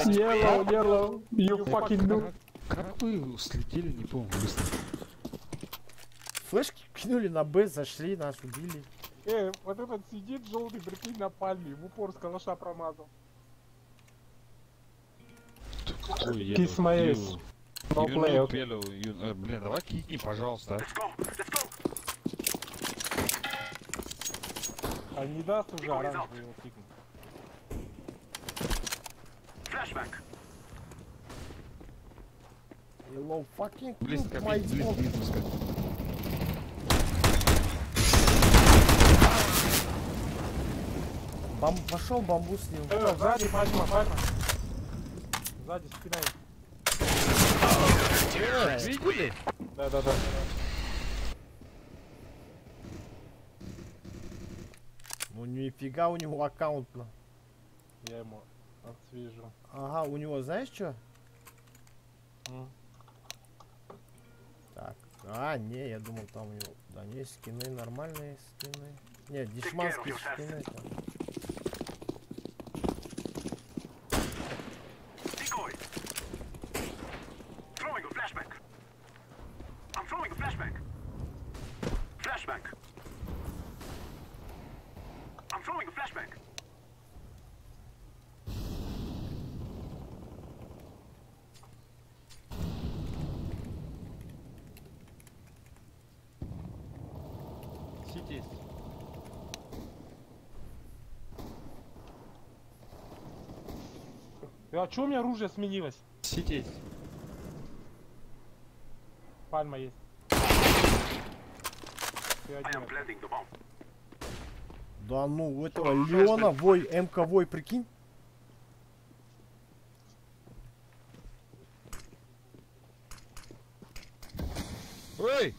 Yellow, you fucking noob. Как вы слетели, не помню, быстро. Флешки кинули на Б, зашли, нас убили. Вот этот сидит желтый, прикинь, на пальме, в упор с калаша промазал. Kiss my ass. No play, okay. Блин, давай кикни, пожалуйста. А не даст уже оранжевый его кикнуть. Hello, fucking Близко, my близко. Пошел бамбус с ним. Сзади, пальма. Сзади, спина. Видели? Да. Ну нифига у него аккаунтно. Я ему отсвежу. Ага, у него знаешь что? Так. Не, я думал там у него. Да не, скины нормальные скины. Нет, дешманские скины там. Сити есть. А чё у меня оружие сменилось? Сити есть. Пальма есть. Ты один. Да ну, у этого Леона вой, МК вой, прикинь. Ой!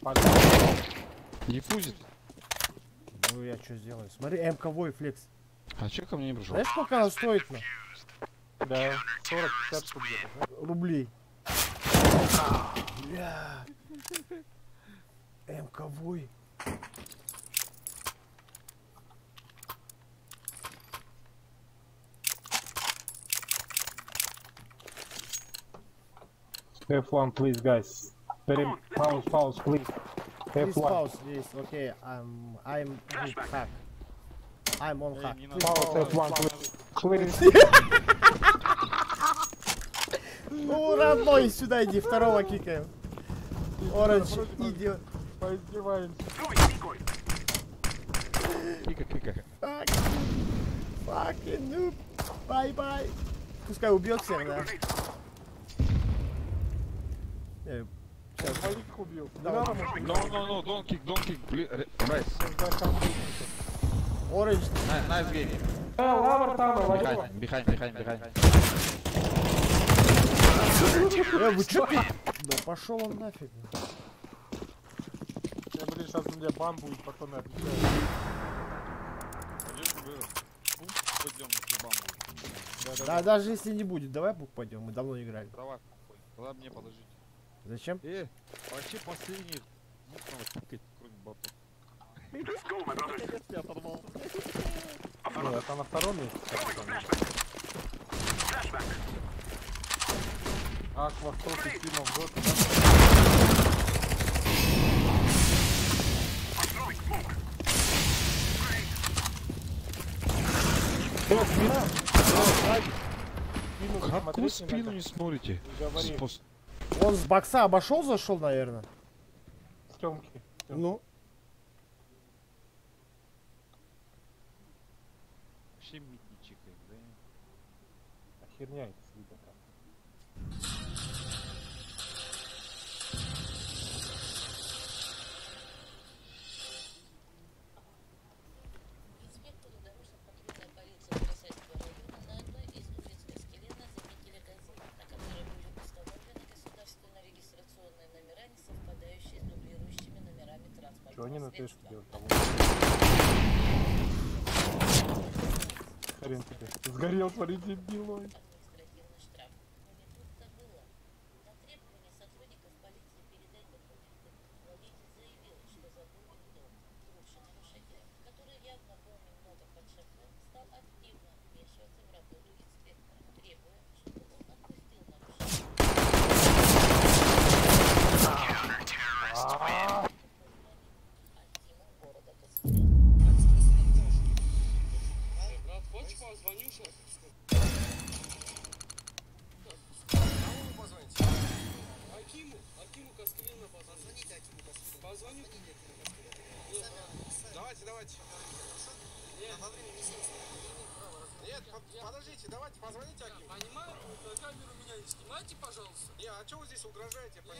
Пальма. Диффузит. Ну я что сделаю? Смотри, МК вой, флекс. А чё ко мне не пришел? Знаешь, сколько она стоит? На? Да, 40-50 штук где-то. Рублей. Бля. МК вой. F1, please, guys. Pause, please. Please F1. pause this. Okay, I'm good hack. I'm on hack. Не Please Pause, pause. F1, please. Ну, родной, сюда иди, второго кикаем. Оранж, идиот. Поиздеваемся. Кика. Fucking noob. Бай-бай. Пускай убьет всех, да? Двоих убил. Давай. No, don't kick, right. Оранж. Nice game. Лавр там, лавр. Behind. Вы чё? Да пошел он нафиг. Я, блин, сейчас у меня бан будет, потом я отвечаю. Пойдем на бамбу. Да. Да, даже если не будет, давай бук пойдем, мы давно играли. Давай, тогда мне подождите. Зачем? Вообще последний бук надо пикать, кроме ботов. Я оторвал. Ну, это на втором месте. Аква 100 Тима в год. Какую спину не смотрите? Он с бокса обошел, зашел, наверное. С Тёмки. Ну. Вообще мид не чикает, да? Херня это с видом. Инспекторы дорожно-патрульной полиции Процессора района на одной из улиц Каскелена заметили газель, на которой были установлены государственно-регистрационные номера, не совпадающие с дублирующими номерами транспортного Чего они на тесте средства. делают? Хрен тебе. Сгорел, смотри, дебилой. Административный штраф. Но не тут-то было. На требование сотрудников полиции передать документы водитель заявил, что забыл их дома. Бывший нарушитель, который явно был немного под шофе, стал активно вмешиваться в работу инспектора, требуя, чтобы он отпустил нарушителя. От Тима города Каскелена. Хочешь позвоню сейчас? Акиму Каскелена позвоните. Акиму Каскелена. Позвоню. Давайте. Нет, подождите, давайте позвоните Акиму. Понимаю, на камеру меня не снимайте, пожалуйста. Не, а что вы здесь угрожаете? Вы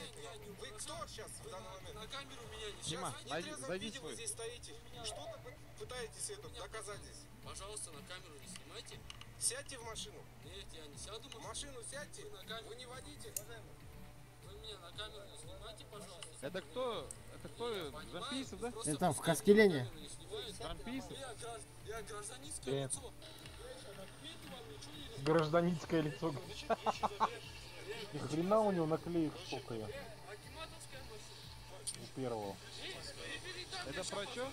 кто сейчас в данный момент? На камеру меня не снимайте. Сейчас в нетрезвом виде вы здесь стоите. Что-то пытаетесь доказать здесь. Пожалуйста, на камеру не снимайте. Сядьте в машину. Нет, я не сяду. В машину сядьте. Вы не водите. Вы меня на камеру не снимайте, пожалуйста. Это кто? Это кто? Замписов, да? Это там в Каскелене. Замписов? Я гражданское лицо. Гражданинское лицо. Ни хрена у него наклеек сколько я. У первого. Это про что?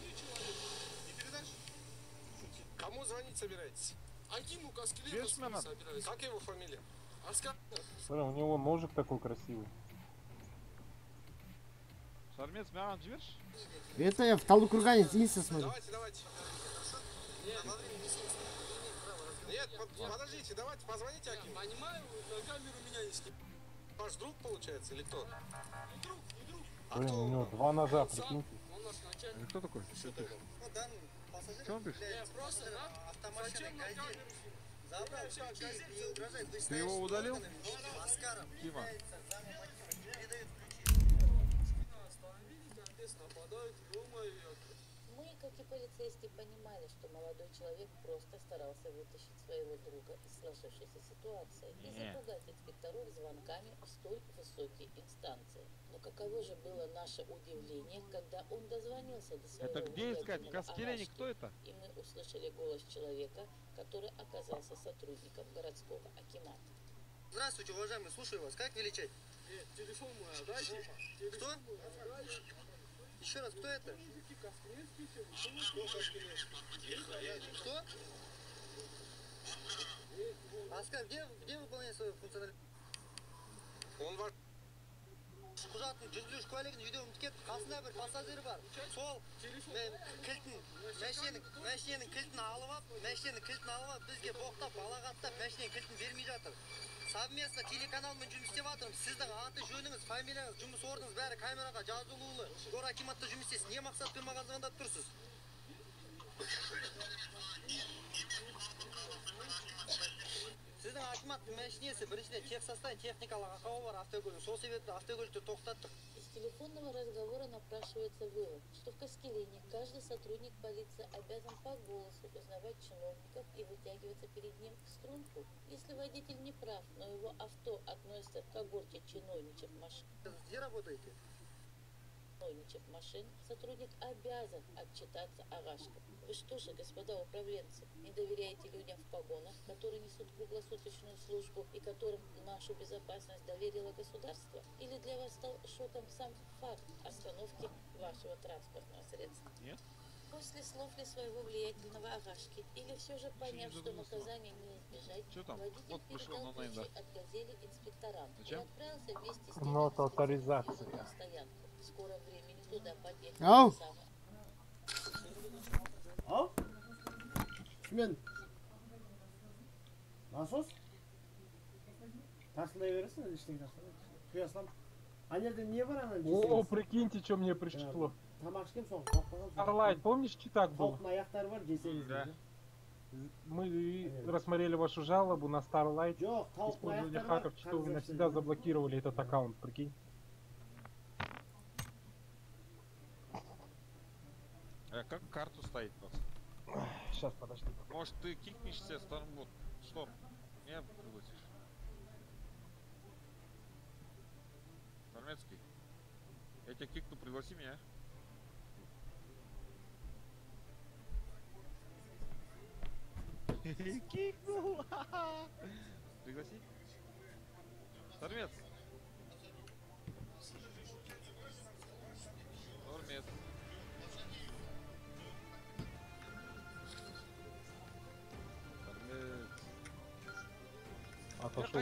Кому звонить собираетесь? Акиму Каскелену собираюсь. Как его фамилия? Смотри, у него ножик такой красивый. Шармец, мягко живешь? Это я в Талукургане, инста смотрю. Давайте. Нет, подождите, давайте позвоните Акиму. Понимаю, на камеру меня не снимают. Ваш друг получается или кто? Не друг. Блин, у него два ножа, прикиньте. Он наш начальник. Кто такой? Что он пишет? Просто автомашина газель. Забрал ключи и угрожает. Ты его удалил? Тима. Мы, как и полицейские, понимали, что молодой человек просто старался вытащить своего друга из сложившейся ситуации и запугать инспекторов звонками в столь высокие инстанции. Но каково же было наше удивление, когда он дозвонился до своего Это где искать? В Каскелене Авашки, кто это? и мы услышали голос человека, который оказался сотрудником городского акимата. Здравствуйте, уважаемый, слушаю вас. Как величать? Телефон мой отдайте. Кто? Еще раз, кто это? Что? Аскар, где выполняет свою функциональность? Он ваш... Құжаттың жүргізуші куәлігін видеоны кетіп, қасында бір пассажир бар. Сол машинаның кілтін алып алып, бізге боқтап, балағаттап, машинаның кілтін бермей жатыр. Совместно телеканалмен жұмыс істеп жатырмыз. Сіздің аты жөніңіз, фамилияңыз, жұмыс орныңыз бәрі камераға жазылулы. Гор акиматта жұмыс істейсіз. Не мақсатпен маған звондап тұрсыз? Сіздің акиматтың машинесі біріншіден техсостан техникалық ақауы бар автокөлік. Сол себепті автокөлікті тоқтаттық. Из телефонного разговора напрашивается вывод, что в Каскелене каждый сотрудник полиции обязан по голосу узнавать чиновников и вытягиваться перед ним в струнку. Если водитель не прав, но его авто относится к когорте чиновничьих машин. Где работаете? Ойничек машин, сотрудник обязан отчитаться Агашкам. Вы что же, господа управленцы, не доверяете людям в погонах, которые несут круглосуточную службу и которым нашу безопасность доверило государство? Или для вас стал шоком сам факт остановки вашего транспортного средства? Нет. После слов ли своего влиятельного Агашки, или все же поняв, что наказание не избежать, водитель передал ключи от газели инспекторам и отправился вместе с ними на специализированную стоянку. В скором времени туда подъехал самый... Мен насос тасылай бересің, ештеңе тасылай. Құя салам. Ана жерде не бар ана? О, прикиньте, что мне пришло. Тамақ ішкем, соны қалып қалған. Starlight, помнишь, что так было? Тауықтың аяқтары бар, жесеңіз. Да. Мы рассмотрели вашу жалобу на Starlight. Использование хаков, что вы навсегда заблокировали этот аккаунт, прикинь. А как карту ставить просто? Сейчас, подожди. Может ты кикнешься, Storm, вот, Storm, меня пригласишь? Нормецкий, я тебя кикну, пригласи меня. Кикнул! Пригласи. Штормец. Штормец. Отошел.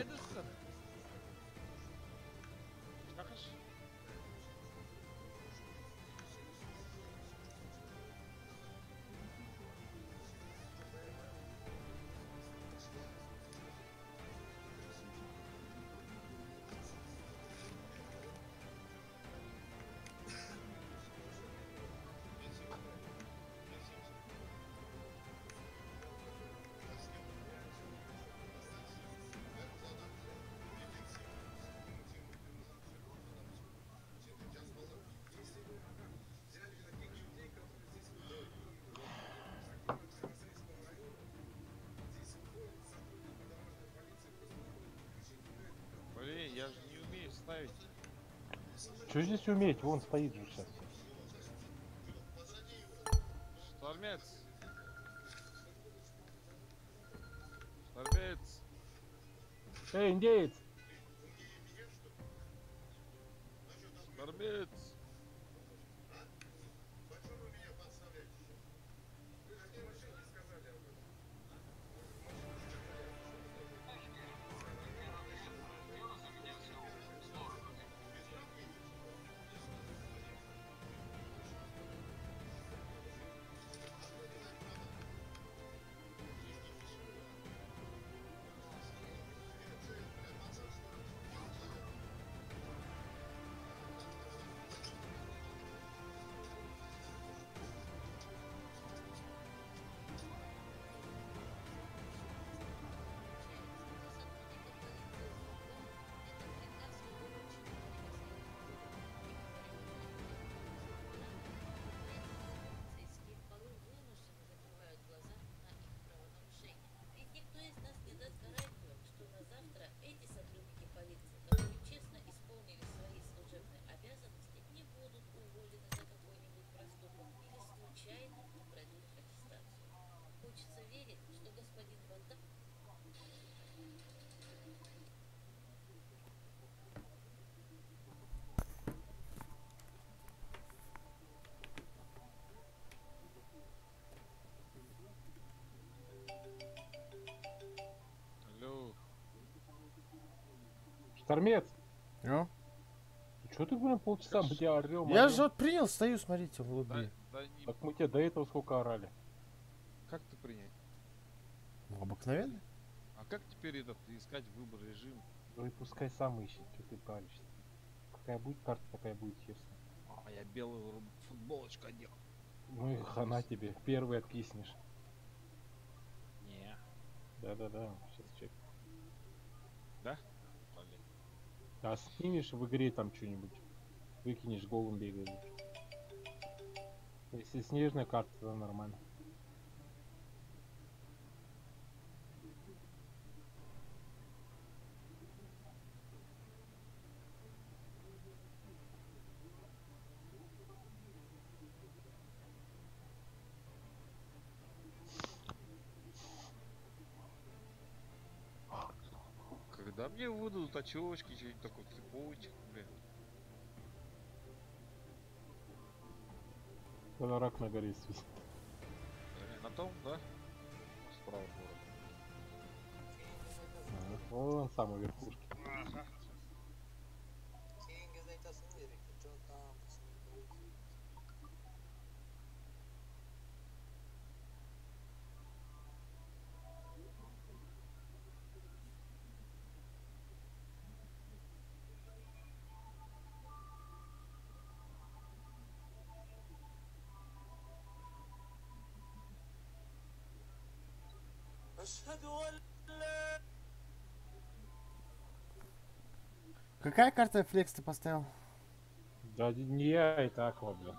Блин, я же не умею ставить. Что здесь уметь? Вон стоит же сейчас. Штормец. Штормец. Эй, индеец! Штормец. Штормец! Ну? Чё ты, блин, полчаса мы тебя орём? Я же вот принял, стою, смотрите, в глубине. Так мы тебя до этого сколько орали? Как ты принять? Ну, обыкновенно. А как теперь этот искать выбор режим? Ну и пускай сам ищет, что ты палишься. Какая будет карта, такая будет, честно. А я белую футболочку одел. Ну и хана тебе, первый откиснешь. Не. Да-да-да, сейчас чек. Да? А снимешь в игре там что-нибудь, выкинешь, голым бегаешь. Если снежная карта, то нормально. Да мне выдадут очечки, что-нибудь такое, цепочек, блин. Рак на горе свистит. На том, да? Справа город. Вон самой верхушки. Какая карта флекс ты поставил? Да не я, это Аква, блин.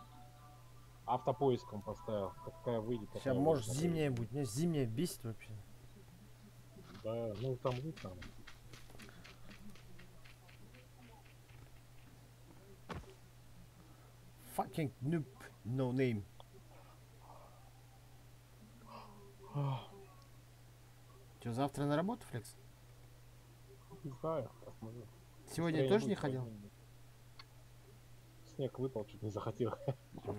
Автопоиском поставил. Какая выйдет, такая Сейчас может выйдет. зимняя будет. Меня зимняя бесит вообще. Да, ну там лут там. Fucking noob. No name. Че, завтра на работу, Флекс? Не знаю, посмотрю. Сегодня тоже не ходил? Снег выпал, чуть не захотел.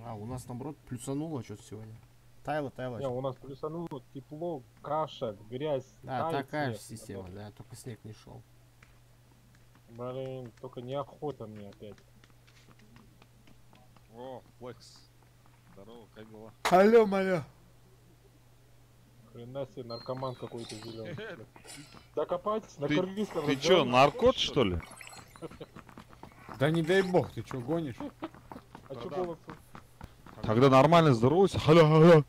А, у нас наоборот плюсануло что-то сегодня. Таяло. Не, у нас плюсануло тепло, каша, грязь. Да, тает такая же снег. система, да, только снег не шел. Блин, только неохота мне опять. О, Флекс. Здорово, как дела? Алло, маля. Хрена себе, наркоман какой-то зеленый. Докопайтесь на кыргызском. Ты чё, наркот, что ли? Да не дай бог, ты чё гонишь? А чё голос? Тогда нормально здоровайся. Алло.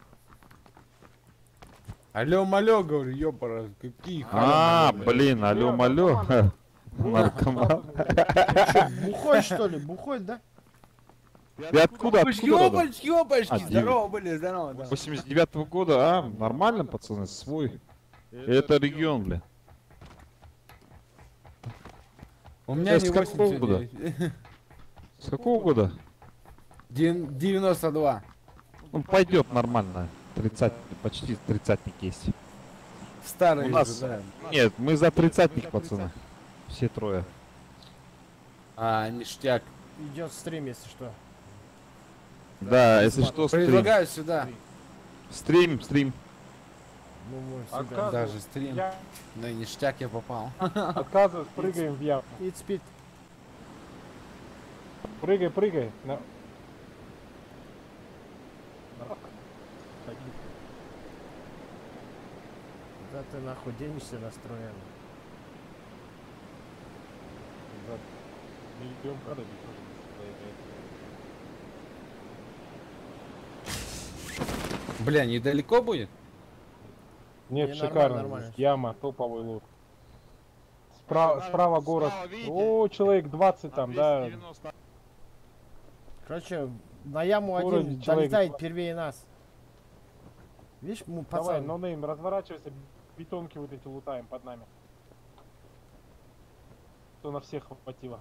Алло-малё, говорю, ёпара, какие А, харамы, блядь. блин, алло-малё. Наркоман. Бухой, что ли? Бухой, да? Ты откуда? Ёпачки, ёпачки, А, здорово были, здорово. 89-го года, а? Нормально, пацаны, свой. Это регион, бля. У меня не С какого года? 89. С какого года? 92. Ну, пойдет нормально. 30, почти 30-ник есть. Старый У нас- уже, да. Нет, мы за 30-ник, пацаны. Все трое. А, ништяк. Идет стрим, если что. Да, если что, стрим. Предлагаю сюда. Стрим. Ну, мы всегда. Отказываюсь. Даже стрим. Я На ништяк я попал. отказываюсь, прыгаем в яму. Eat speed. Прыгай. Да ты нахуй денешься настроен. Идем кадр, Бля, недалеко будет? Нет, Не, шикарно. нормально. Здесь яма, топовый лут. Справа город. О, человек 20 там, да. Короче, на яму Скоро один человек долетает 20. первее нас. Видишь, Давай, пацан, нонейм, разворачивайся, бетонки вот эти лутаем под нами. То на всех хватило.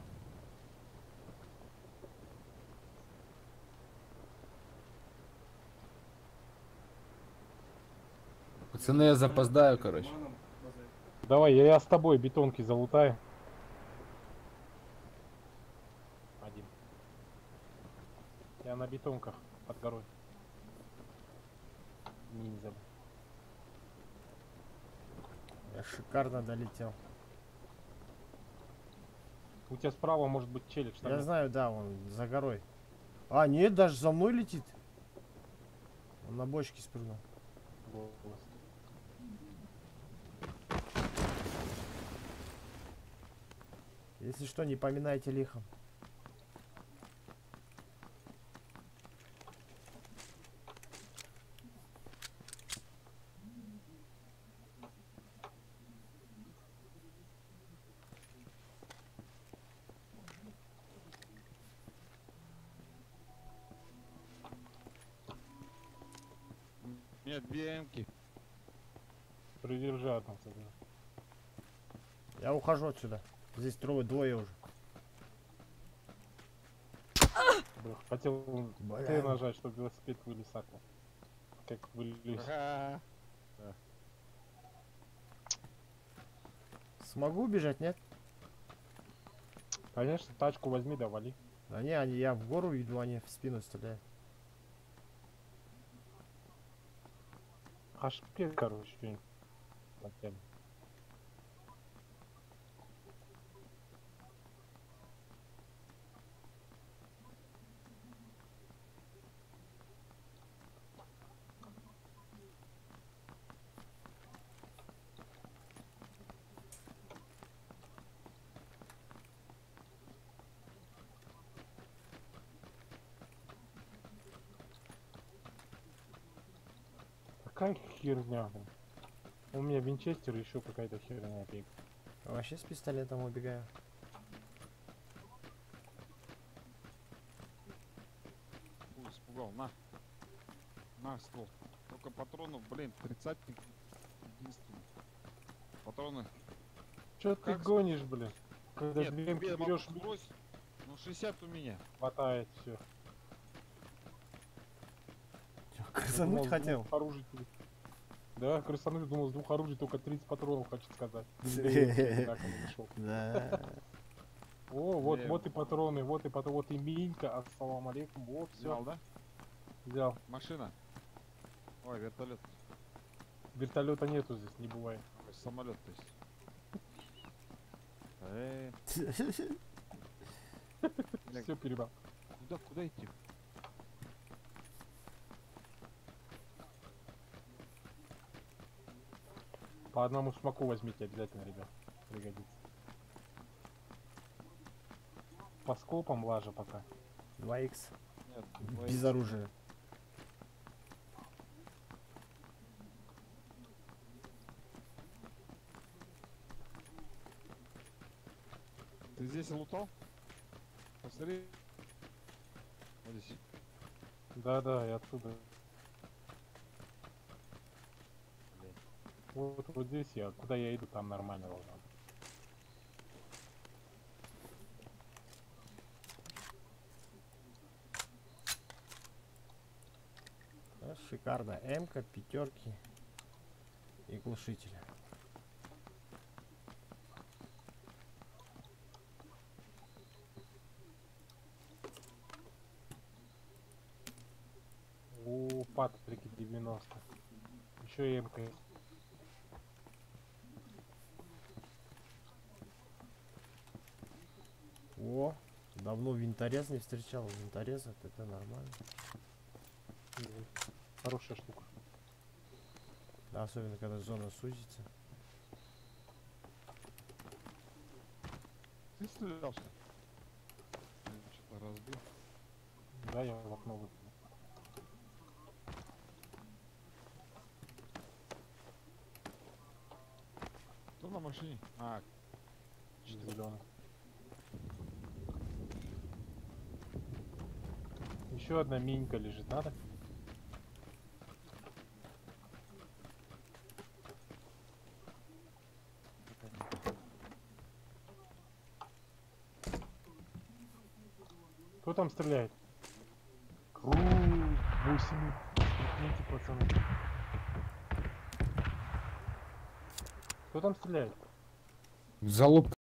Пацаны, я запоздаю, короче. Давай, я с тобой бетонки залутаю. Один. Я на бетонках под горой. Ниндзя. я шикарно долетел. У тебя справа может быть челик. Я знаю, да, он за горой. А, нет, даже за мной летит. Он на бочке спрыгнул. Если что, не поминайте лихом. Нет, BM-ки. Придержи одну. Я ухожу отсюда. Здесь двое уже. Бля, хотел Т нажать, чтобы велосипед вылез аква. Как вылез. Смогу убежать, нет? Конечно, тачку возьми, да вали. Да не, я в гору иду, они в спину стреляют. Хашпе, короче, что-нибудь. Хотя бы. Какая херня, блин. У меня винчестер, еще какая-то херня. Вообще с пистолетом убегаю. Ой, испугал, на. На ствол. Только патронов, блин, 30 единственный. Патроны. Че ты гонишь, блин? Когда Нет, берешь, брось. Ну 60 у меня. Хватает все. Крысануть хотел. Оружие. Да, крысануть, думал, с двух оружий только 30 патронов, хочет сказать. Да. О, вот и патроны, вот и минька, ассалам алейкум, вот все. Взял, да? Взял. Машина. Ой, вертолет. Вертолета нету здесь, не бывает. Ой, самолет, то есть. Все перебрал. Куда идти? По одному смоку возьмите обязательно, ребят. Пригодится. По скопам лажа пока. 2х. Нет, Без оружия. Ты здесь лутал? Посмотри. Вот здесь. Да, и отсюда. Вот здесь я, куда я иду, там нормально должно быть. Да, шикарно. М-ка, пятерки и глушители. О, Патрики 90. Еще и МК. О, давно винторез не встречал. Винторез это нормально. Хорошая штука. Да, особенно когда зона сузится. Ты стрелял, что ли? Что-то разбил. Да, я в окно выкинул. Кто на машине? А, Зеленый. Еще одна минька лежит, надо? Кто там стреляет? Круз, 8. Прикиньте, пацаны. Кто там стреляет? залуп